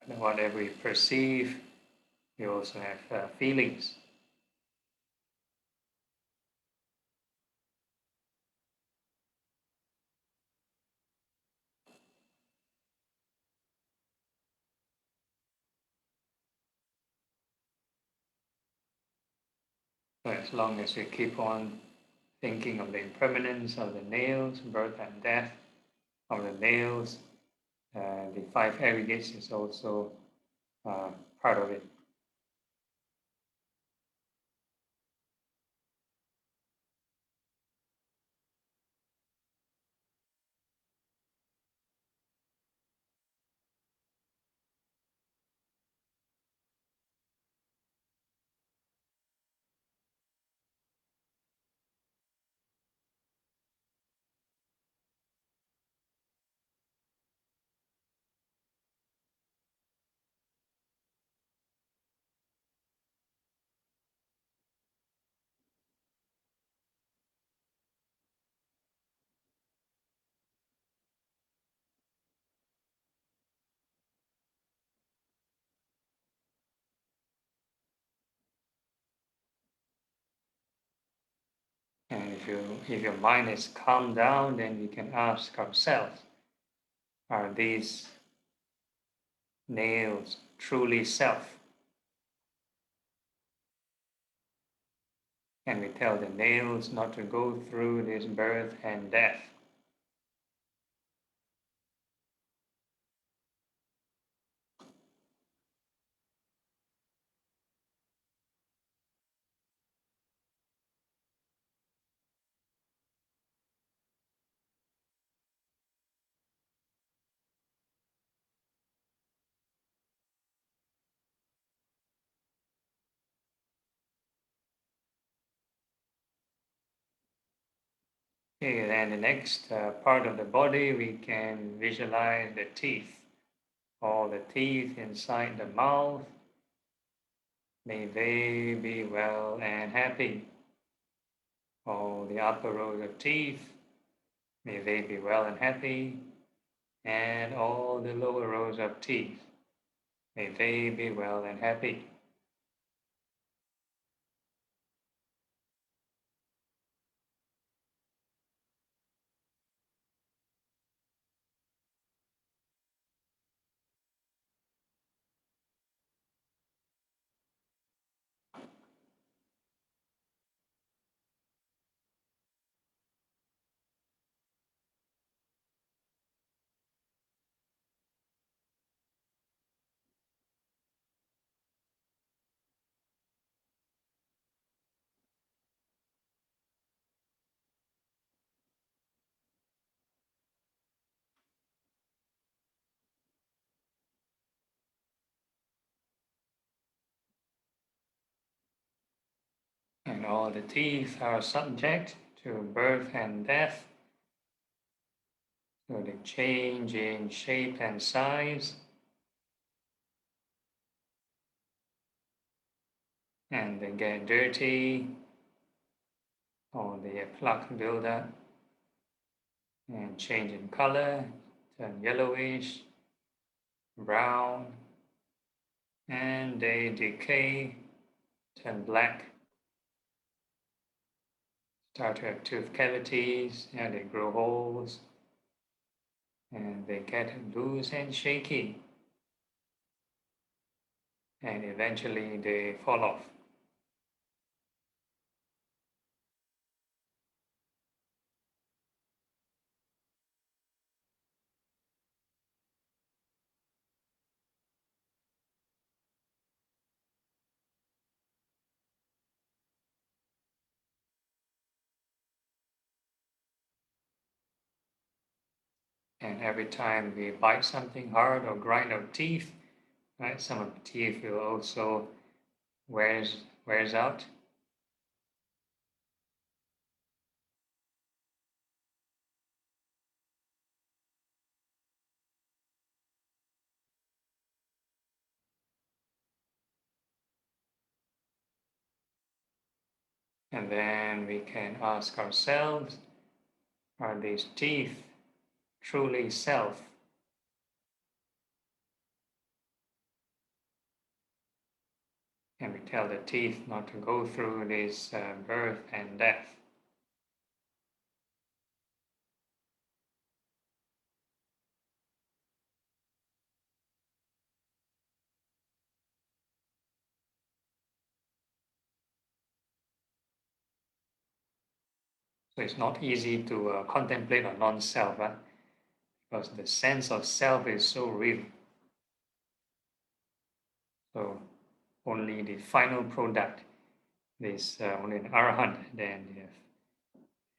And whatever we perceive, we also have feelings. So as long as you keep on thinking of the impermanence of the nails, birth and death of the nails, the five aggregates is also part of it. And if your mind is calmed down, then we can ask ourselves, are these nails truly self? And we tell the nails not to go through this birth and death. Okay, then the next part of the body, we can visualize the teeth. All the teeth inside the mouth, may they be well and happy. All the upper rows of teeth, may they be well and happy. And all the lower rows of teeth, may they be well and happy. And all the teeth are subject to birth and death. So they change in shape and size. And they get dirty, or the plaque build up and change in color, turn yellowish, brown, and they decay, turn black, start to have tooth cavities, and they grow holes, and they get loose and shaky, and eventually they fall off. And every time we bite something hard or grind our teeth, right, some of the teeth will also wears out. And then we can ask ourselves, are these teeth truly self? And we tell the teeth not to go through this birth and death. So it's not easy to contemplate on non-self, because the sense of self is so real. So only the final product is only an arahant, then you have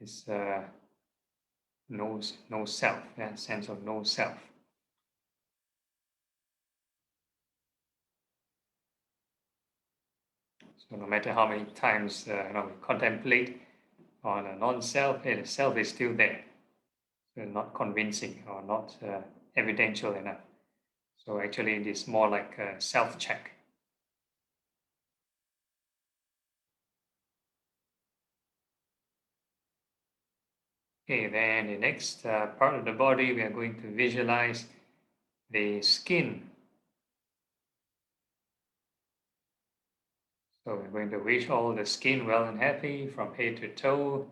this no self, sense of no self. So no matter how many times we contemplate on a non-self, the self is still there. So not convincing or not evidential enough. So actually, it is more like a self-check. Okay, then the next part of the body, we are going to visualize the skin. So we're going to wish all the skin well and happy from head to toe.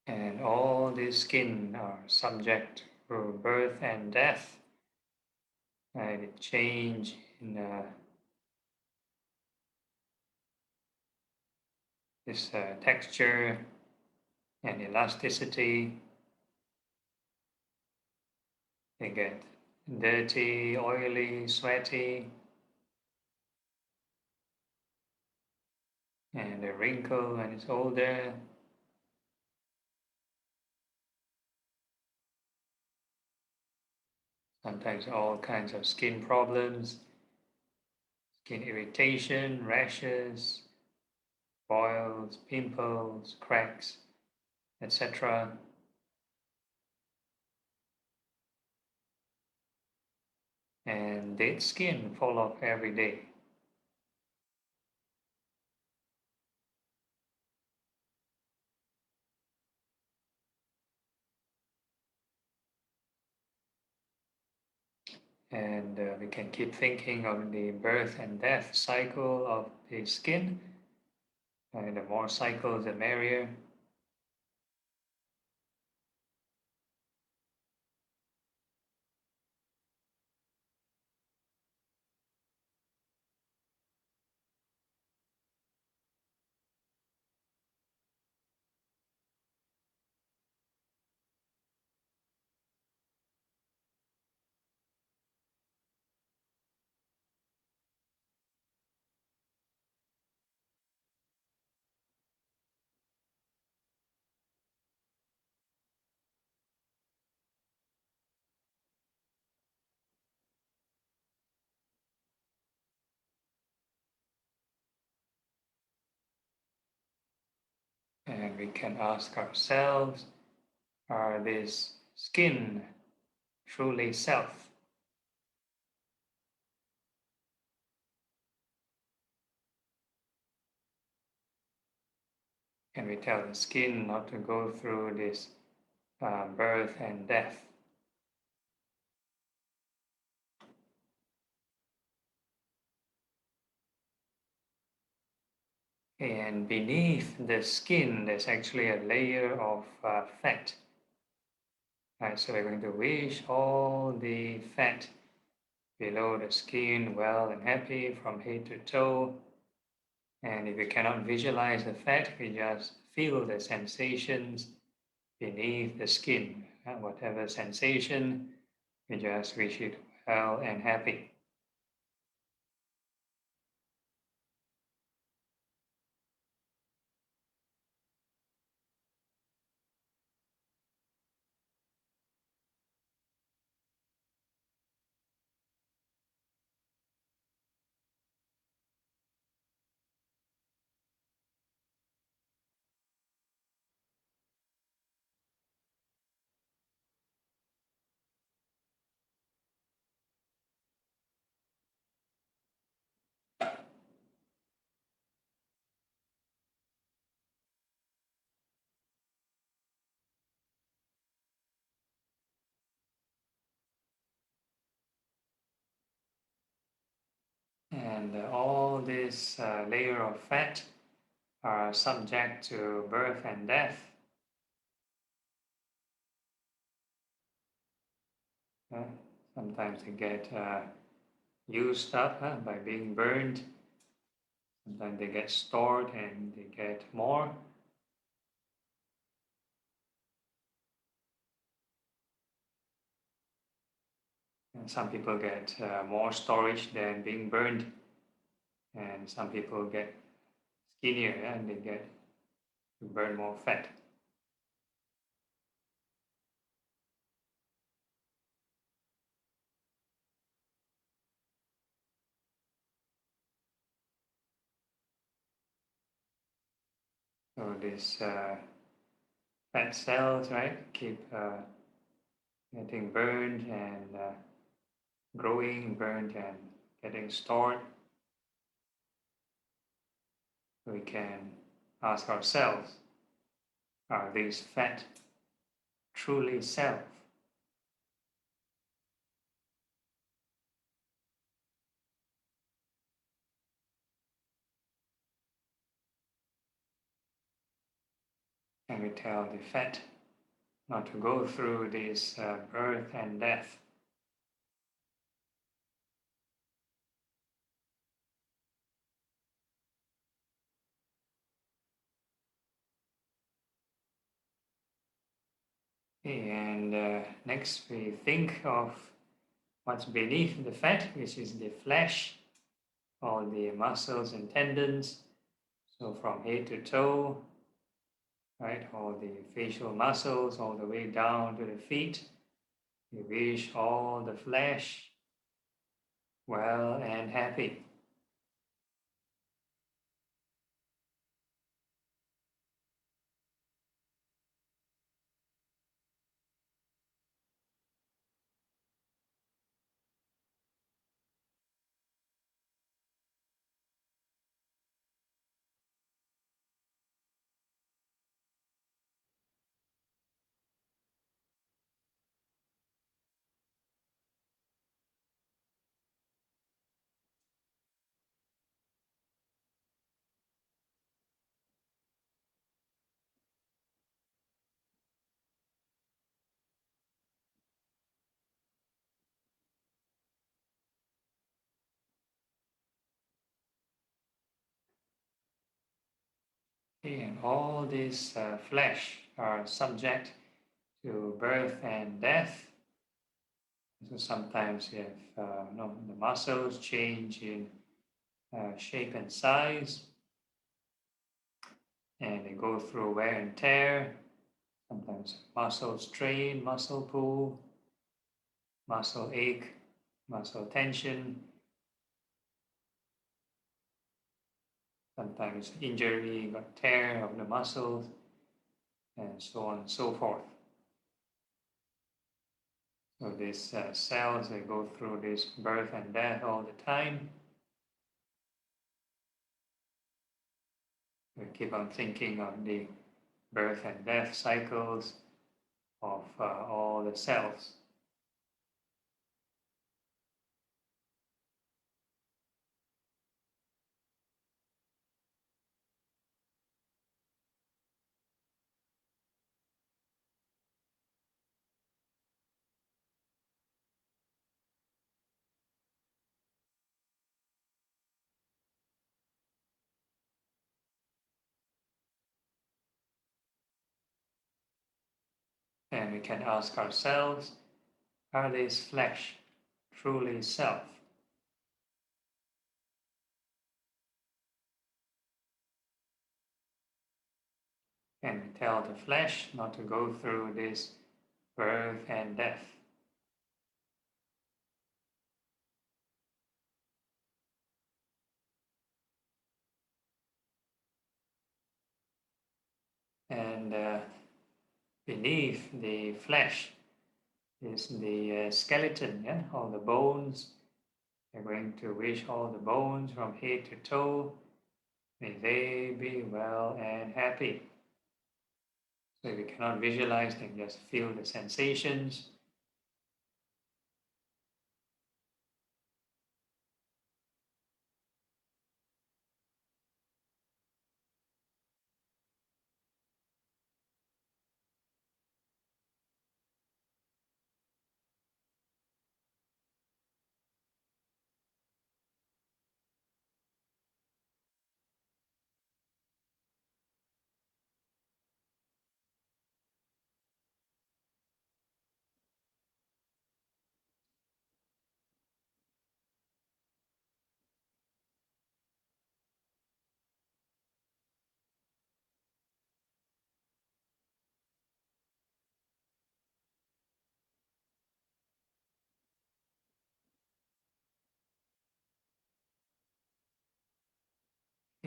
And all the skin are subject to birth and death, and it change in this texture and elasticity. They get dirty, oily, sweaty, and they wrinkle when it's older. Sometimes all kinds of skin problems, skin irritation, rashes, boils, pimples, cracks, etc. And dead skin fall off every day. And we can keep thinking of the birth and death cycle of the skin. And the more cycles, the merrier. And we can ask ourselves, are this skin truly self? Can we tell the skin not to go through this birth and death? And beneath the skin, there's actually a layer of fat. Right, so we're going to wish all the fat below the skin well and happy from head to toe. And if you cannot visualize the fat, we just feel the sensations beneath the skin. Whatever sensation, we just wish it well and happy. And all this layer of fat are subject to birth and death. Sometimes they get used up by being burned. Sometimes they get stored and they get more. And some people get more storage than being burned. And some people get skinnier and they get to burn more fat. So these fat cells, right, keep getting burned and growing, burned and getting stored. We can ask ourselves, are these fat truly self? And we tell the fat not to go through this birth and death. And next we think of what's beneath the fat, which is the flesh, all the muscles and tendons. So from head to toe, right, all the facial muscles, all the way down to the feet. We wish all the flesh well and happy. And all this flesh are subject to birth and death. So sometimes you have the muscles change in shape and size, and they go through wear and tear. Sometimes muscle strain, muscle pull, muscle ache, muscle tension. Sometimes injury, got tear of the muscles, and so on and so forth. So these cells, they go through this birth and death all the time. We keep on thinking of the birth and death cycles of all the cells. And we can ask ourselves, are these flesh truly self? Can we tell the flesh not to go through this birth and death? And beneath the flesh is the skeleton, yeah? All the bones. We're going to wish all the bones from head to toe, may they be well and happy. So if we cannot visualize, then just feel the sensations.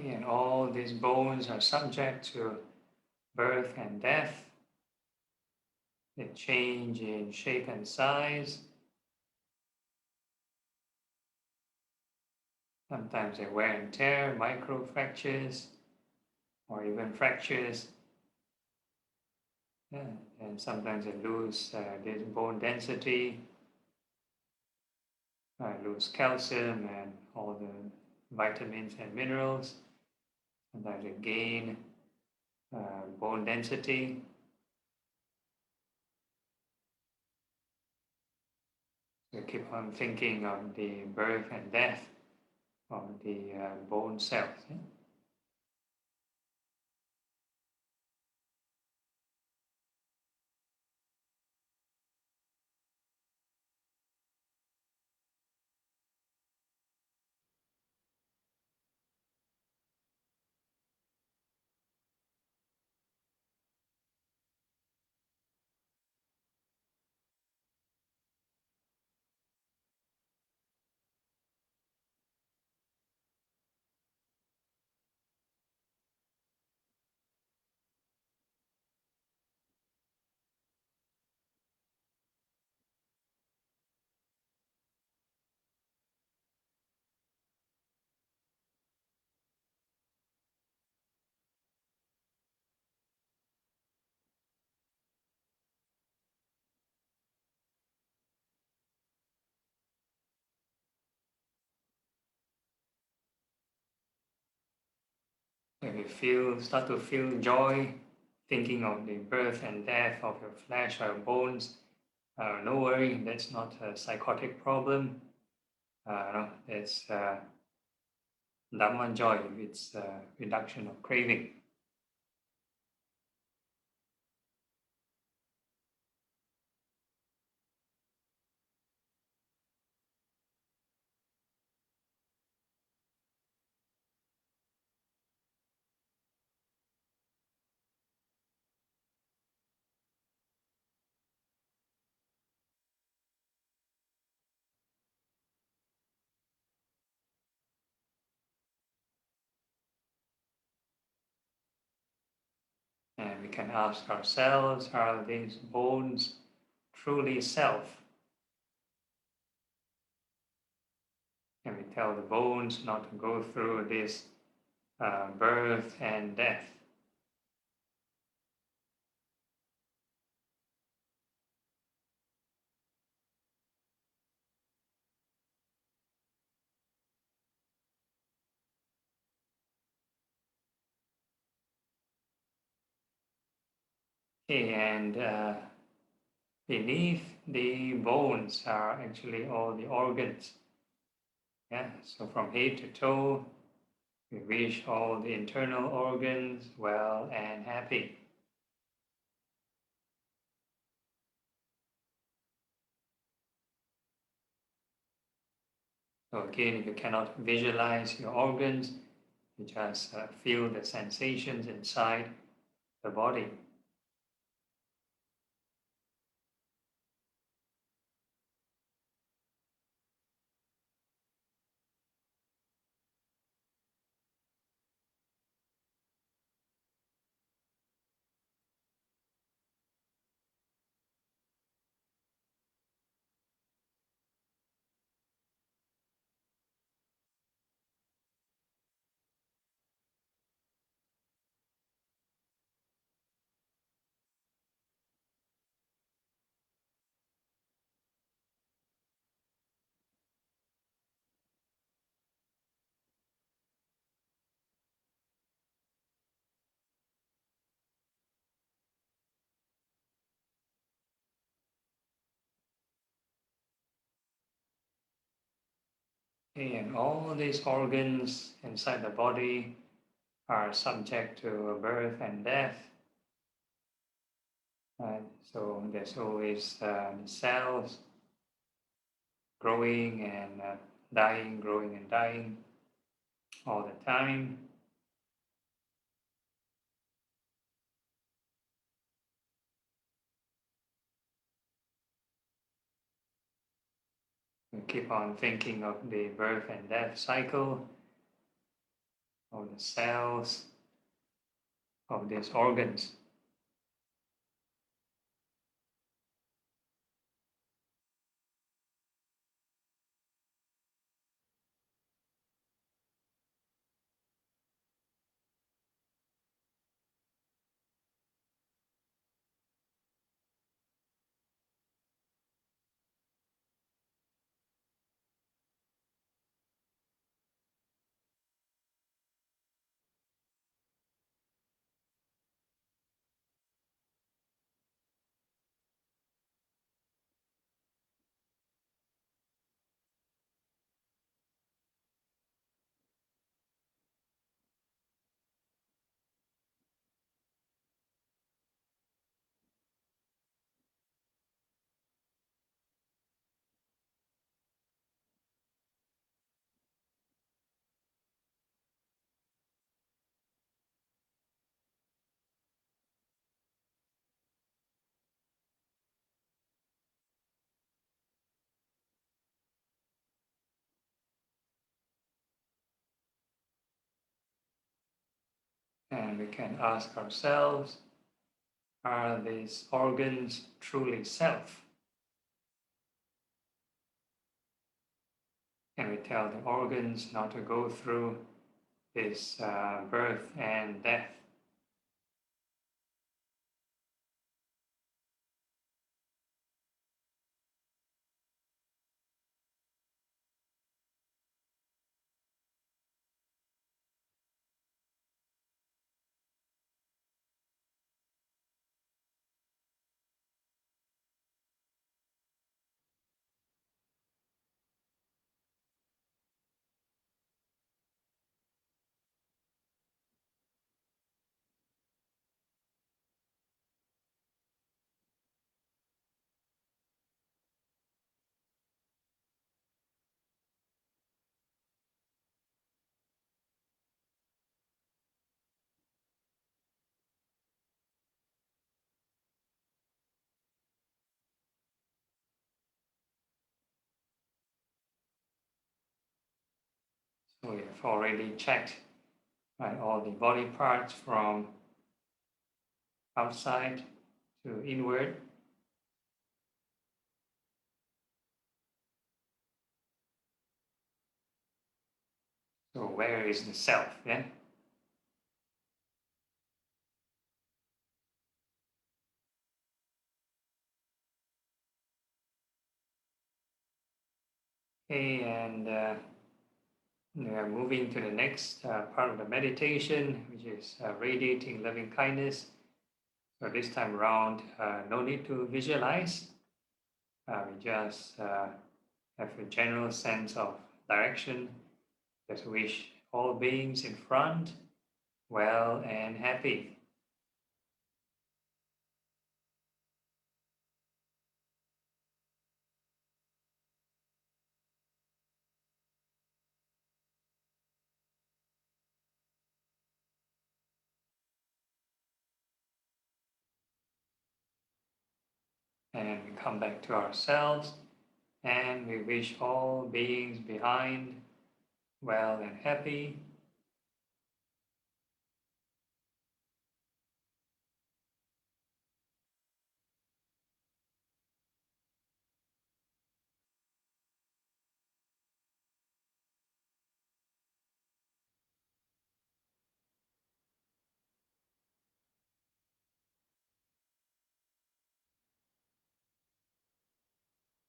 And all these bones are subject to birth and death. They change in shape and size. Sometimes they wear and tear, micro fractures, or even fractures. Yeah. And sometimes they lose this bone density, lose calcium and all the vitamins and minerals. Sometimes they gain bone density. So keep on thinking of the birth and death of the bone cells. Yeah? If you start to feel joy, thinking of the birth and death of your flesh or bones, no worry, that's not a psychotic problem. No, it's Dhamma joy, it's reduction of craving. And we can ask ourselves, are these bones truly self? Can we tell the bones not to go through this birth and death? Okay, and beneath the bones are actually all the organs. Yeah, so from head to toe, we wish all the internal organs well and happy. So again, if you cannot visualize your organs, you just feel the sensations inside the body. Okay, and all these organs inside the body are subject to birth and death. Right? So there's always the cells growing and dying, growing and dying all the time. We keep on thinking of the birth and death cycle. of the cells of these organs. And we can ask ourselves, are these organs truly self? And we tell the organs not to go through this birth and death. So we have already checked, right, all the body parts from outside to inward. So where is the self? Yeah. Okay, and we are moving to the next part of the meditation, which is radiating loving kindness. So this time around, no need to visualize. We just have a general sense of direction. Just wish all beings in front well and happy. And we come back to ourselves and we wish all beings behind well and happy.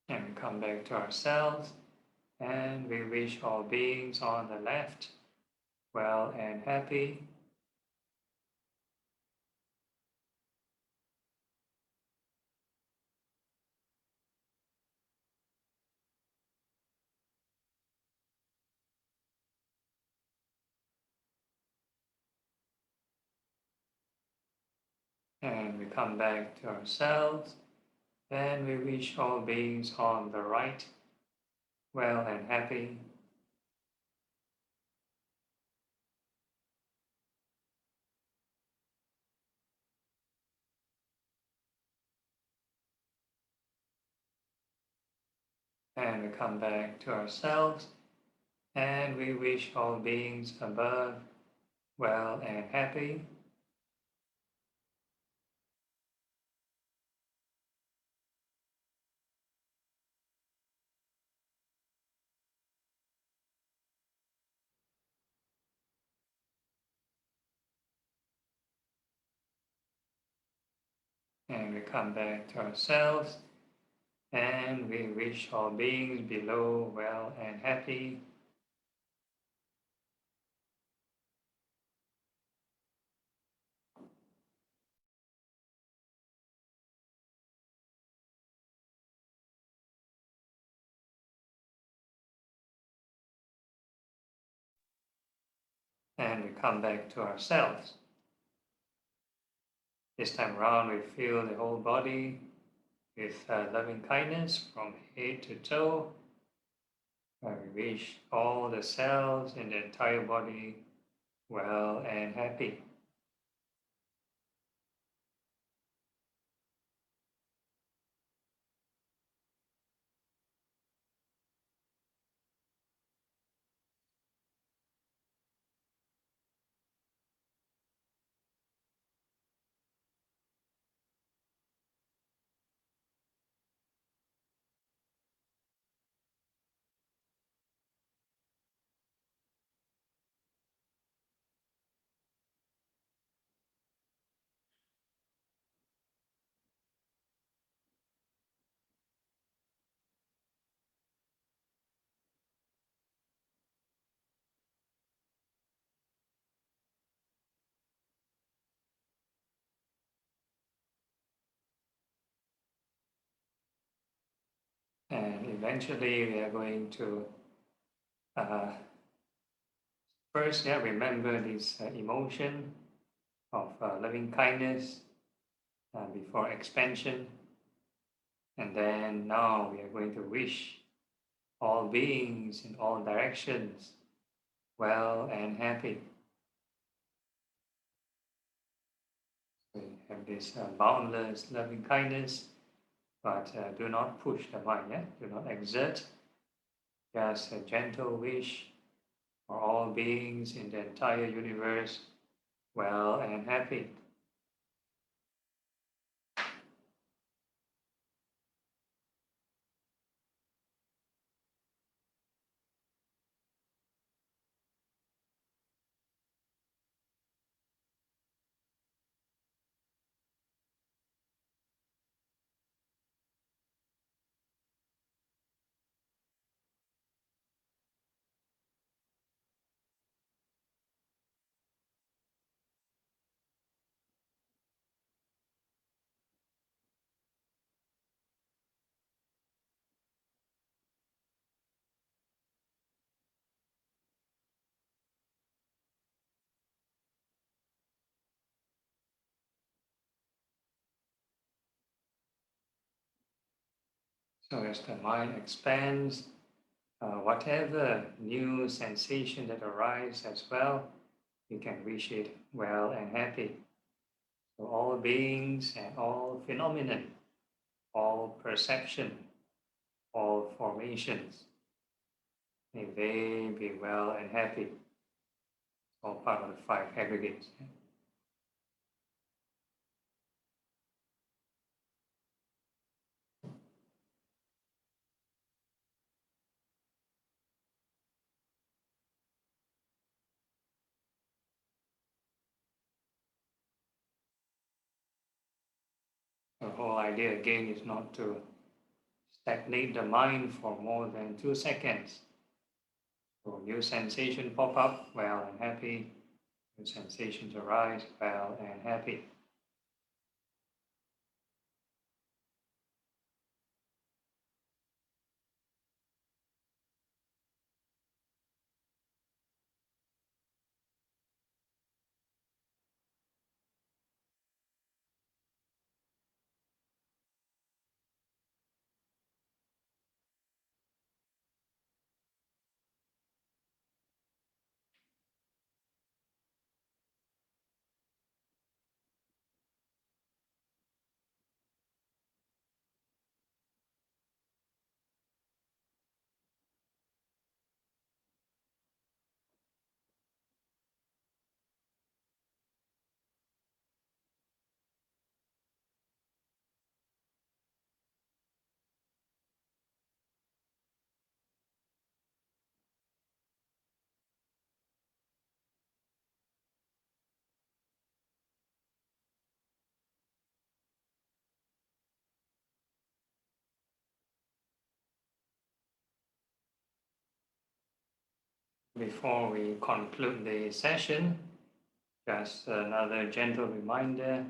And we come back to ourselves and we wish all beings on the left well and happy. And we come back to ourselves and we wish all beings on the right well and happy. And we come back to ourselves and we wish all beings above well and happy. And we come back to ourselves and we wish all beings below well and happy. And we come back to ourselves. This time around, we feel the whole body with loving kindness from head to toe. We wish all the cells in the entire body well and happy. And eventually, we are going to first, remember this emotion of loving kindness before expansion. And then now we are going to wish all beings in all directions well and happy. We have this boundless loving kindness, but do not push the mind, do not exert, just a gentle wish for all beings in the entire universe well and happy. So as the mind expands, whatever new sensation that arises as well, you can wish it well and happy. So all beings and all phenomenon, all perception, all formations, may they be well and happy. All part of the five aggregates. The whole idea again is not to stagnate the mind for more than 2 seconds. So new sensation pop up, well and happy. New sensations arise, well and happy. Before we conclude the session, just another gentle reminder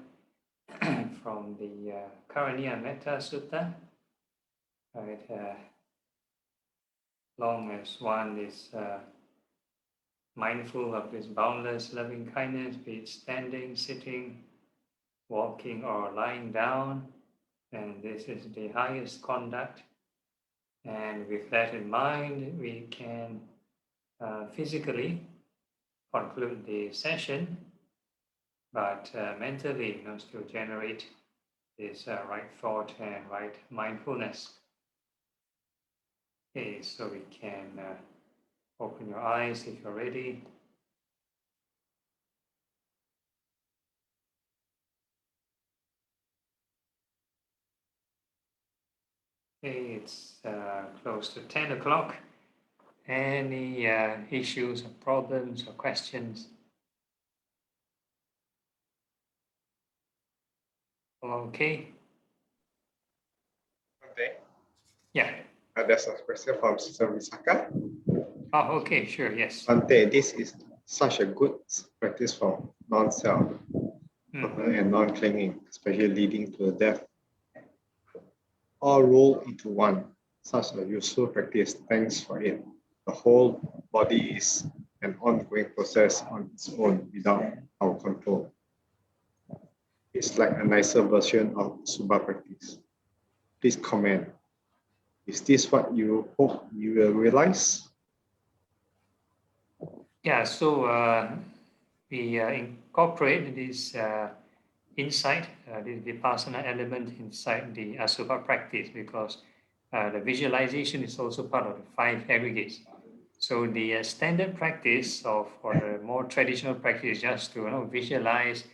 from the Karaniya Metta Sutta. Right, long as one is mindful of this boundless loving kindness, be it standing, sitting, walking, or lying down, and this is the highest conduct. And with that in mind, we can physically conclude the session, but mentally, still generate this right thought and right mindfulness. Okay, so we can open your eyes if you're ready. Okay, it's close to 10 o'clock. Any issues or problems or questions? Okay.
Okay.
Yeah.
There's a question from Sister Visaka.
Oh, okay, sure, yes.
Ante, this is such a good practice for non-self and non-clinging, especially leading to the death. All roll into one. Such a useful practice. Thanks for it. The whole body is an ongoing process on its own without our control. It's like a nicer version of Subha practice. Please comment. Is this what you hope you will realize?
Yeah, so we incorporate this insight, this vipassana element inside the Asubha practice, because the visualization is also part of the 5 aggregates. So the standard practice or the more traditional practice is just to visualize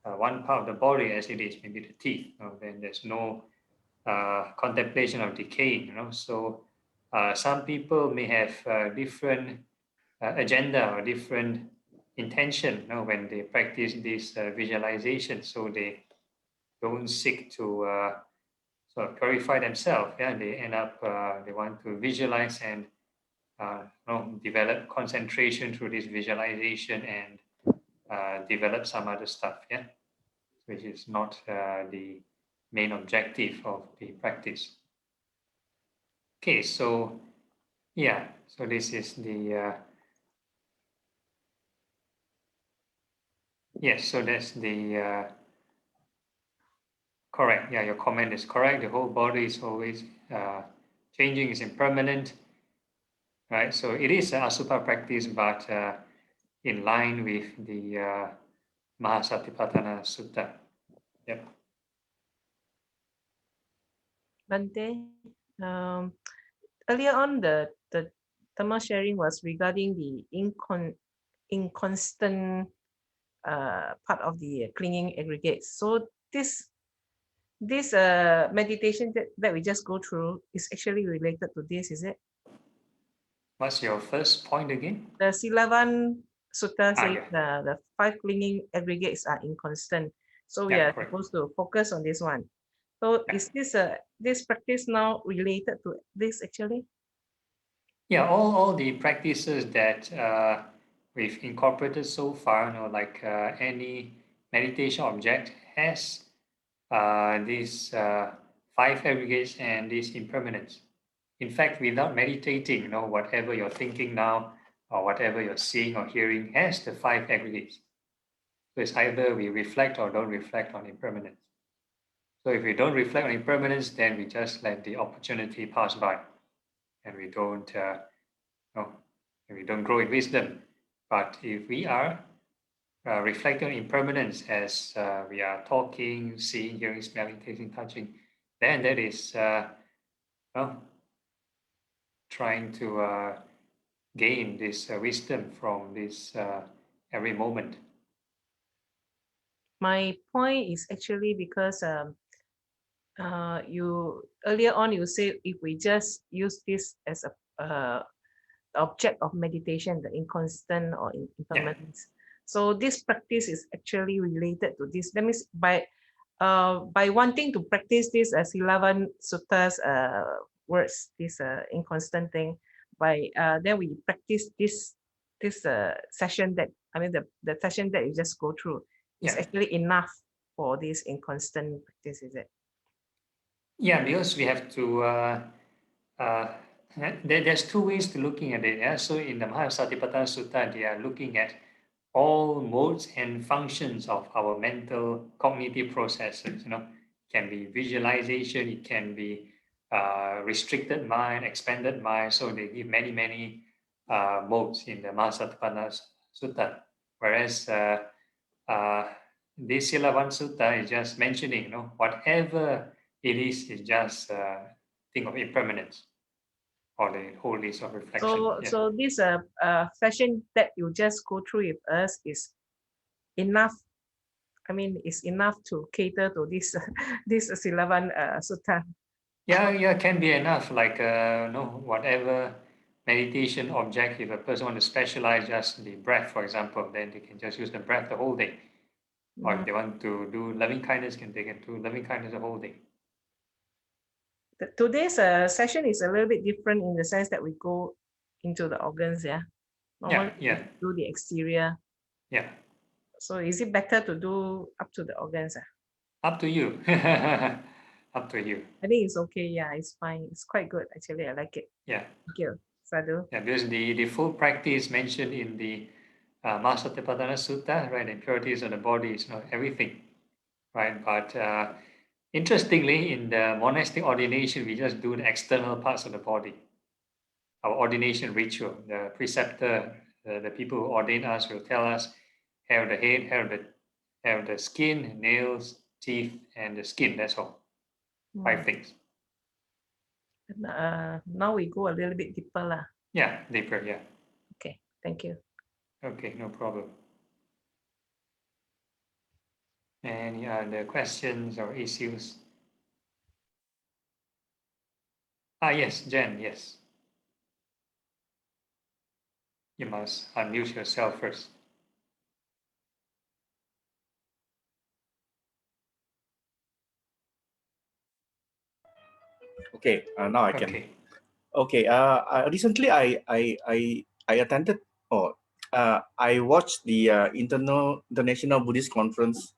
one part of the body as it is, maybe the teeth. Then there's no contemplation of decay. So some people may have different agenda or different intention when they practice this visualization. So they don't seek to sort of purify themselves. Yeah, they end up they want to visualize and develop concentration through this visualization and develop some other stuff. Yeah, which is not the main objective of the practice. Okay, so yeah, so this is the yes, so that's the correct. Yeah, your comment is correct. The whole body is always changing, is impermanent, right? So it is a Asubha practice, but in line with the Maha Satipatthana Sutta. Yep.
Bante, earlier on the Dhamma sharing was regarding the inconstant part of the clinging aggregates. So this meditation that we just go through is actually related to this, is it?
What's your first point again?
The Silavan Sutta says
yeah.
the 5 clinging aggregates are inconstant. So we
Yeah,
are
correct.
supposed to focus on this one. So
Yeah.
is this practice now related to this actually?
Yeah, all the practices that we've incorporated so far, like any meditation object has these 5 aggregates and these impermanence. In fact, without meditating, whatever you're thinking now or whatever you're seeing or hearing has the 5 aggregates. So it's either we reflect or don't reflect on impermanence. So if we don't reflect on impermanence, then we just let the opportunity pass by, and we don't grow in wisdom. But if we are reflecting on impermanence as we are talking, seeing, hearing, smelling, tasting, touching, then that is trying to gain this wisdom from this every moment.
My point is actually because you earlier on you said if we just use this as a object of meditation, the inconstant or impermanence. So this practice is actually related to this. That means by wanting to practice this as Silavan Sutta's words, this inconstant thing, by then we practice this this session that, I mean, the session that you just go through is
Yeah.
actually enough for this inconstant practice, is it?
Yeah, because we have to, there's two ways to looking at it. Yeah? So in the Maha Satipatthana Sutta, they are looking at all modes and functions of our mental cognitive processes. Can be visualization, it can be restricted mind, expanded mind. So they give many modes in the Maha Satipatthana Sutta. Whereas this Silavan Sutta is just mentioning, whatever it is just a thing of impermanence or the whole list of reflection.
So this session that you just go through with us is enough. I mean, it's enough to cater to this this Silavan Sutta.
Yeah, can be enough. Like whatever meditation object. If a person want to specialize just the breath, for example, then they can just use the breath the whole day. Or if they want to do loving kindness, they can do loving kindness the whole day.
Today's session is a little bit different in the sense that we go into the organs. Yeah. Normally
Yeah.
we do the exterior.
Yeah.
So is it better to do up to the organs?
Up to you. Up to you.
I think it's okay. Yeah, it's fine. It's quite good. Actually, I like it.
Yeah.
Thank you, Sadhu.
Yeah, because the full practice mentioned in the Maha Satipatthana Sutta, right? Impurities of the body is not everything, right? But interestingly, in the monastic ordination, we just do the external parts of the body. Our ordination ritual, the preceptor, the people who ordain us will tell us, hair of the head, hair of the skin, nails, teeth, and the skin. That's all. 5 things.
Now we go a little bit deeper lah.
Yeah, deeper. Yeah.
Okay, thank you.
Okay, no problem. Any other questions or issues? Yes, Jen, yes. You must unmute yourself first.
Okay, now I can.
Okay.
Okay. Recently, I attended. I watched the international Buddhist conference.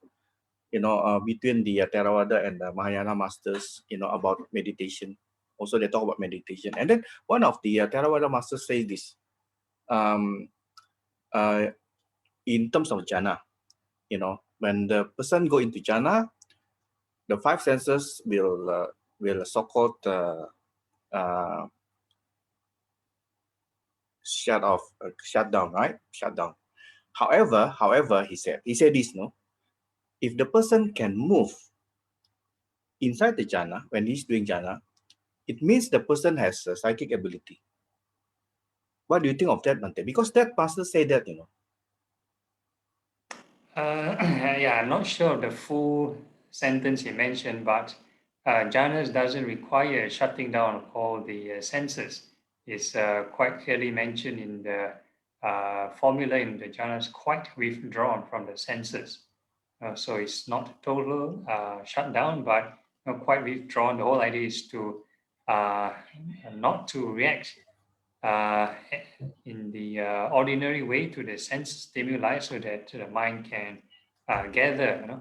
Between the Theravada and the Mahayana masters. About meditation. Also, they talk about meditation, and then one of the Theravada masters says this. In terms of jhana, when the person go into jhana, the 5 senses will so-called shut down, right? Shut down. However, he said this, no? If the person can move inside the jhana, when he's doing jhana, it means the person has a psychic ability. What do you think of that, Bante? Because that pastor said that,
Yeah, I'm not sure of the full sentence he mentioned, but jhanas doesn't require shutting down of all the senses. It's quite clearly mentioned in the formula in the jhanas, quite withdrawn from the senses. So it's not total shutdown, but quite withdrawn. The whole idea is to not to react in the ordinary way to the sense stimuli, so that the mind can gather,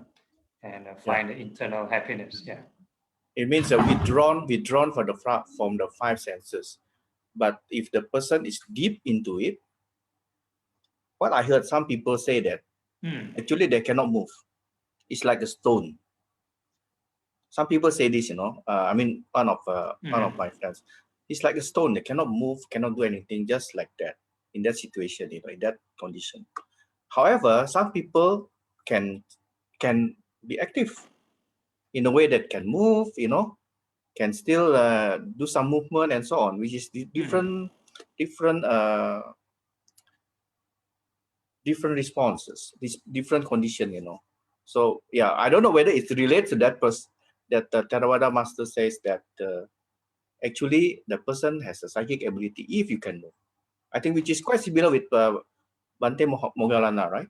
and find the internal happiness. Yeah.
it means withdrawn from the 5 senses. But if the person is deep into it, what I heard some people say that actually they cannot move. It's like a stone. Some people say this, I mean, one of my friends. It's like a stone. They cannot move, cannot do anything, just like that, in that situation, in that condition. However, some people can be active in a way that can move, can still do some movement and so on, which is different responses, this different condition, So yeah, I don't know whether it's related to that that the Theravada master says that actually the person has a psychic ability if you can move. I think which is quite similar with Bante Moggallana, right?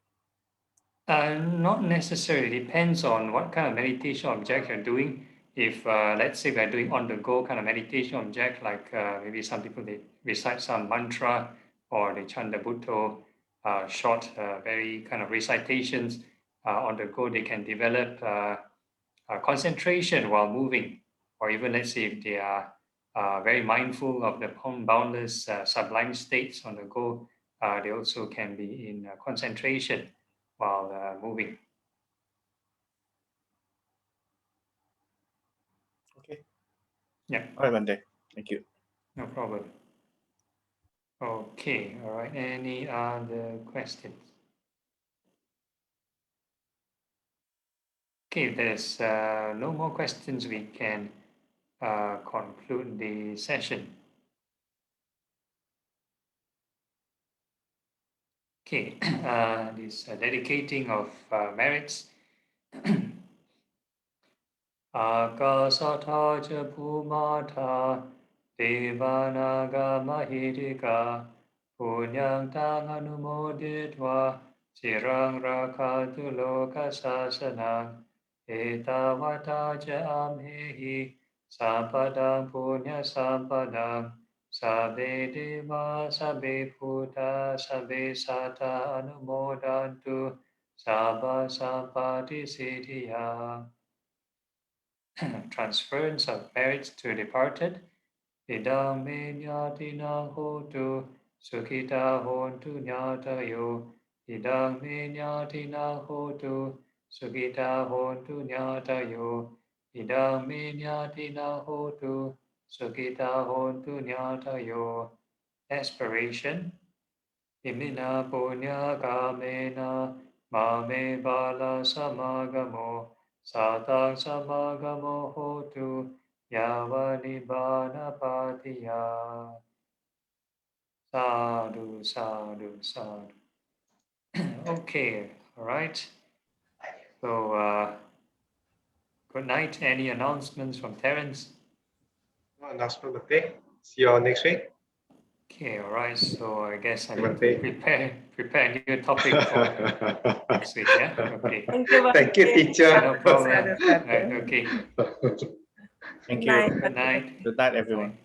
Not necessarily. Depends on what kind of meditation object you're doing. If let's say we're doing on the go kind of meditation object, like maybe some people they recite some mantra or they chant the Buddha, short, very kind of recitations on the go. They can develop concentration while moving, or even let's say if they are very mindful of the boundless sublime states on the go, they also can be in concentration while moving.
Okay.
Yeah.
All right, Bante. Thank you.
No problem. Okay, all right. Any other questions? Okay, if there's no more questions, we can conclude the session. Okay, this dedicating of merits. Akasatha cha bhumata devanaga mahirika punyang tang anumoditva cirang rakatu loka sasanang etavata cha amhehi sampadang punya sampadang sabbe deva sabbe bhuta sabbe sata anumodantu sabba sampati siddhiyang. Transference of merits to departed. Idam me nyatinang hotu sukhita hontu nyatayo. Idam me nyatinang hotu sukhita hontu nyatayo. Idam me nyatinang hotu sukhita hontu nyatayo. Aspiration. Imina punya kamena mame bala samagamo. Satang samagamo hotu yavanibana patiya. Sadhu, sadhu, sadhu. Okay, all right. So, good night. Any announcements from Terence?
No announcement, okay. See you all next week.
Okay, all right. So I guess I need
Monday.
to prepare a new topic for next week. Yeah. Okay.
Thank you,
Thank you,
Bante.
teacher.
No problem.
Sadhu, sadhu.
Right, okay.
Thank
Good
you.
night.
Good night.
Good night, everyone.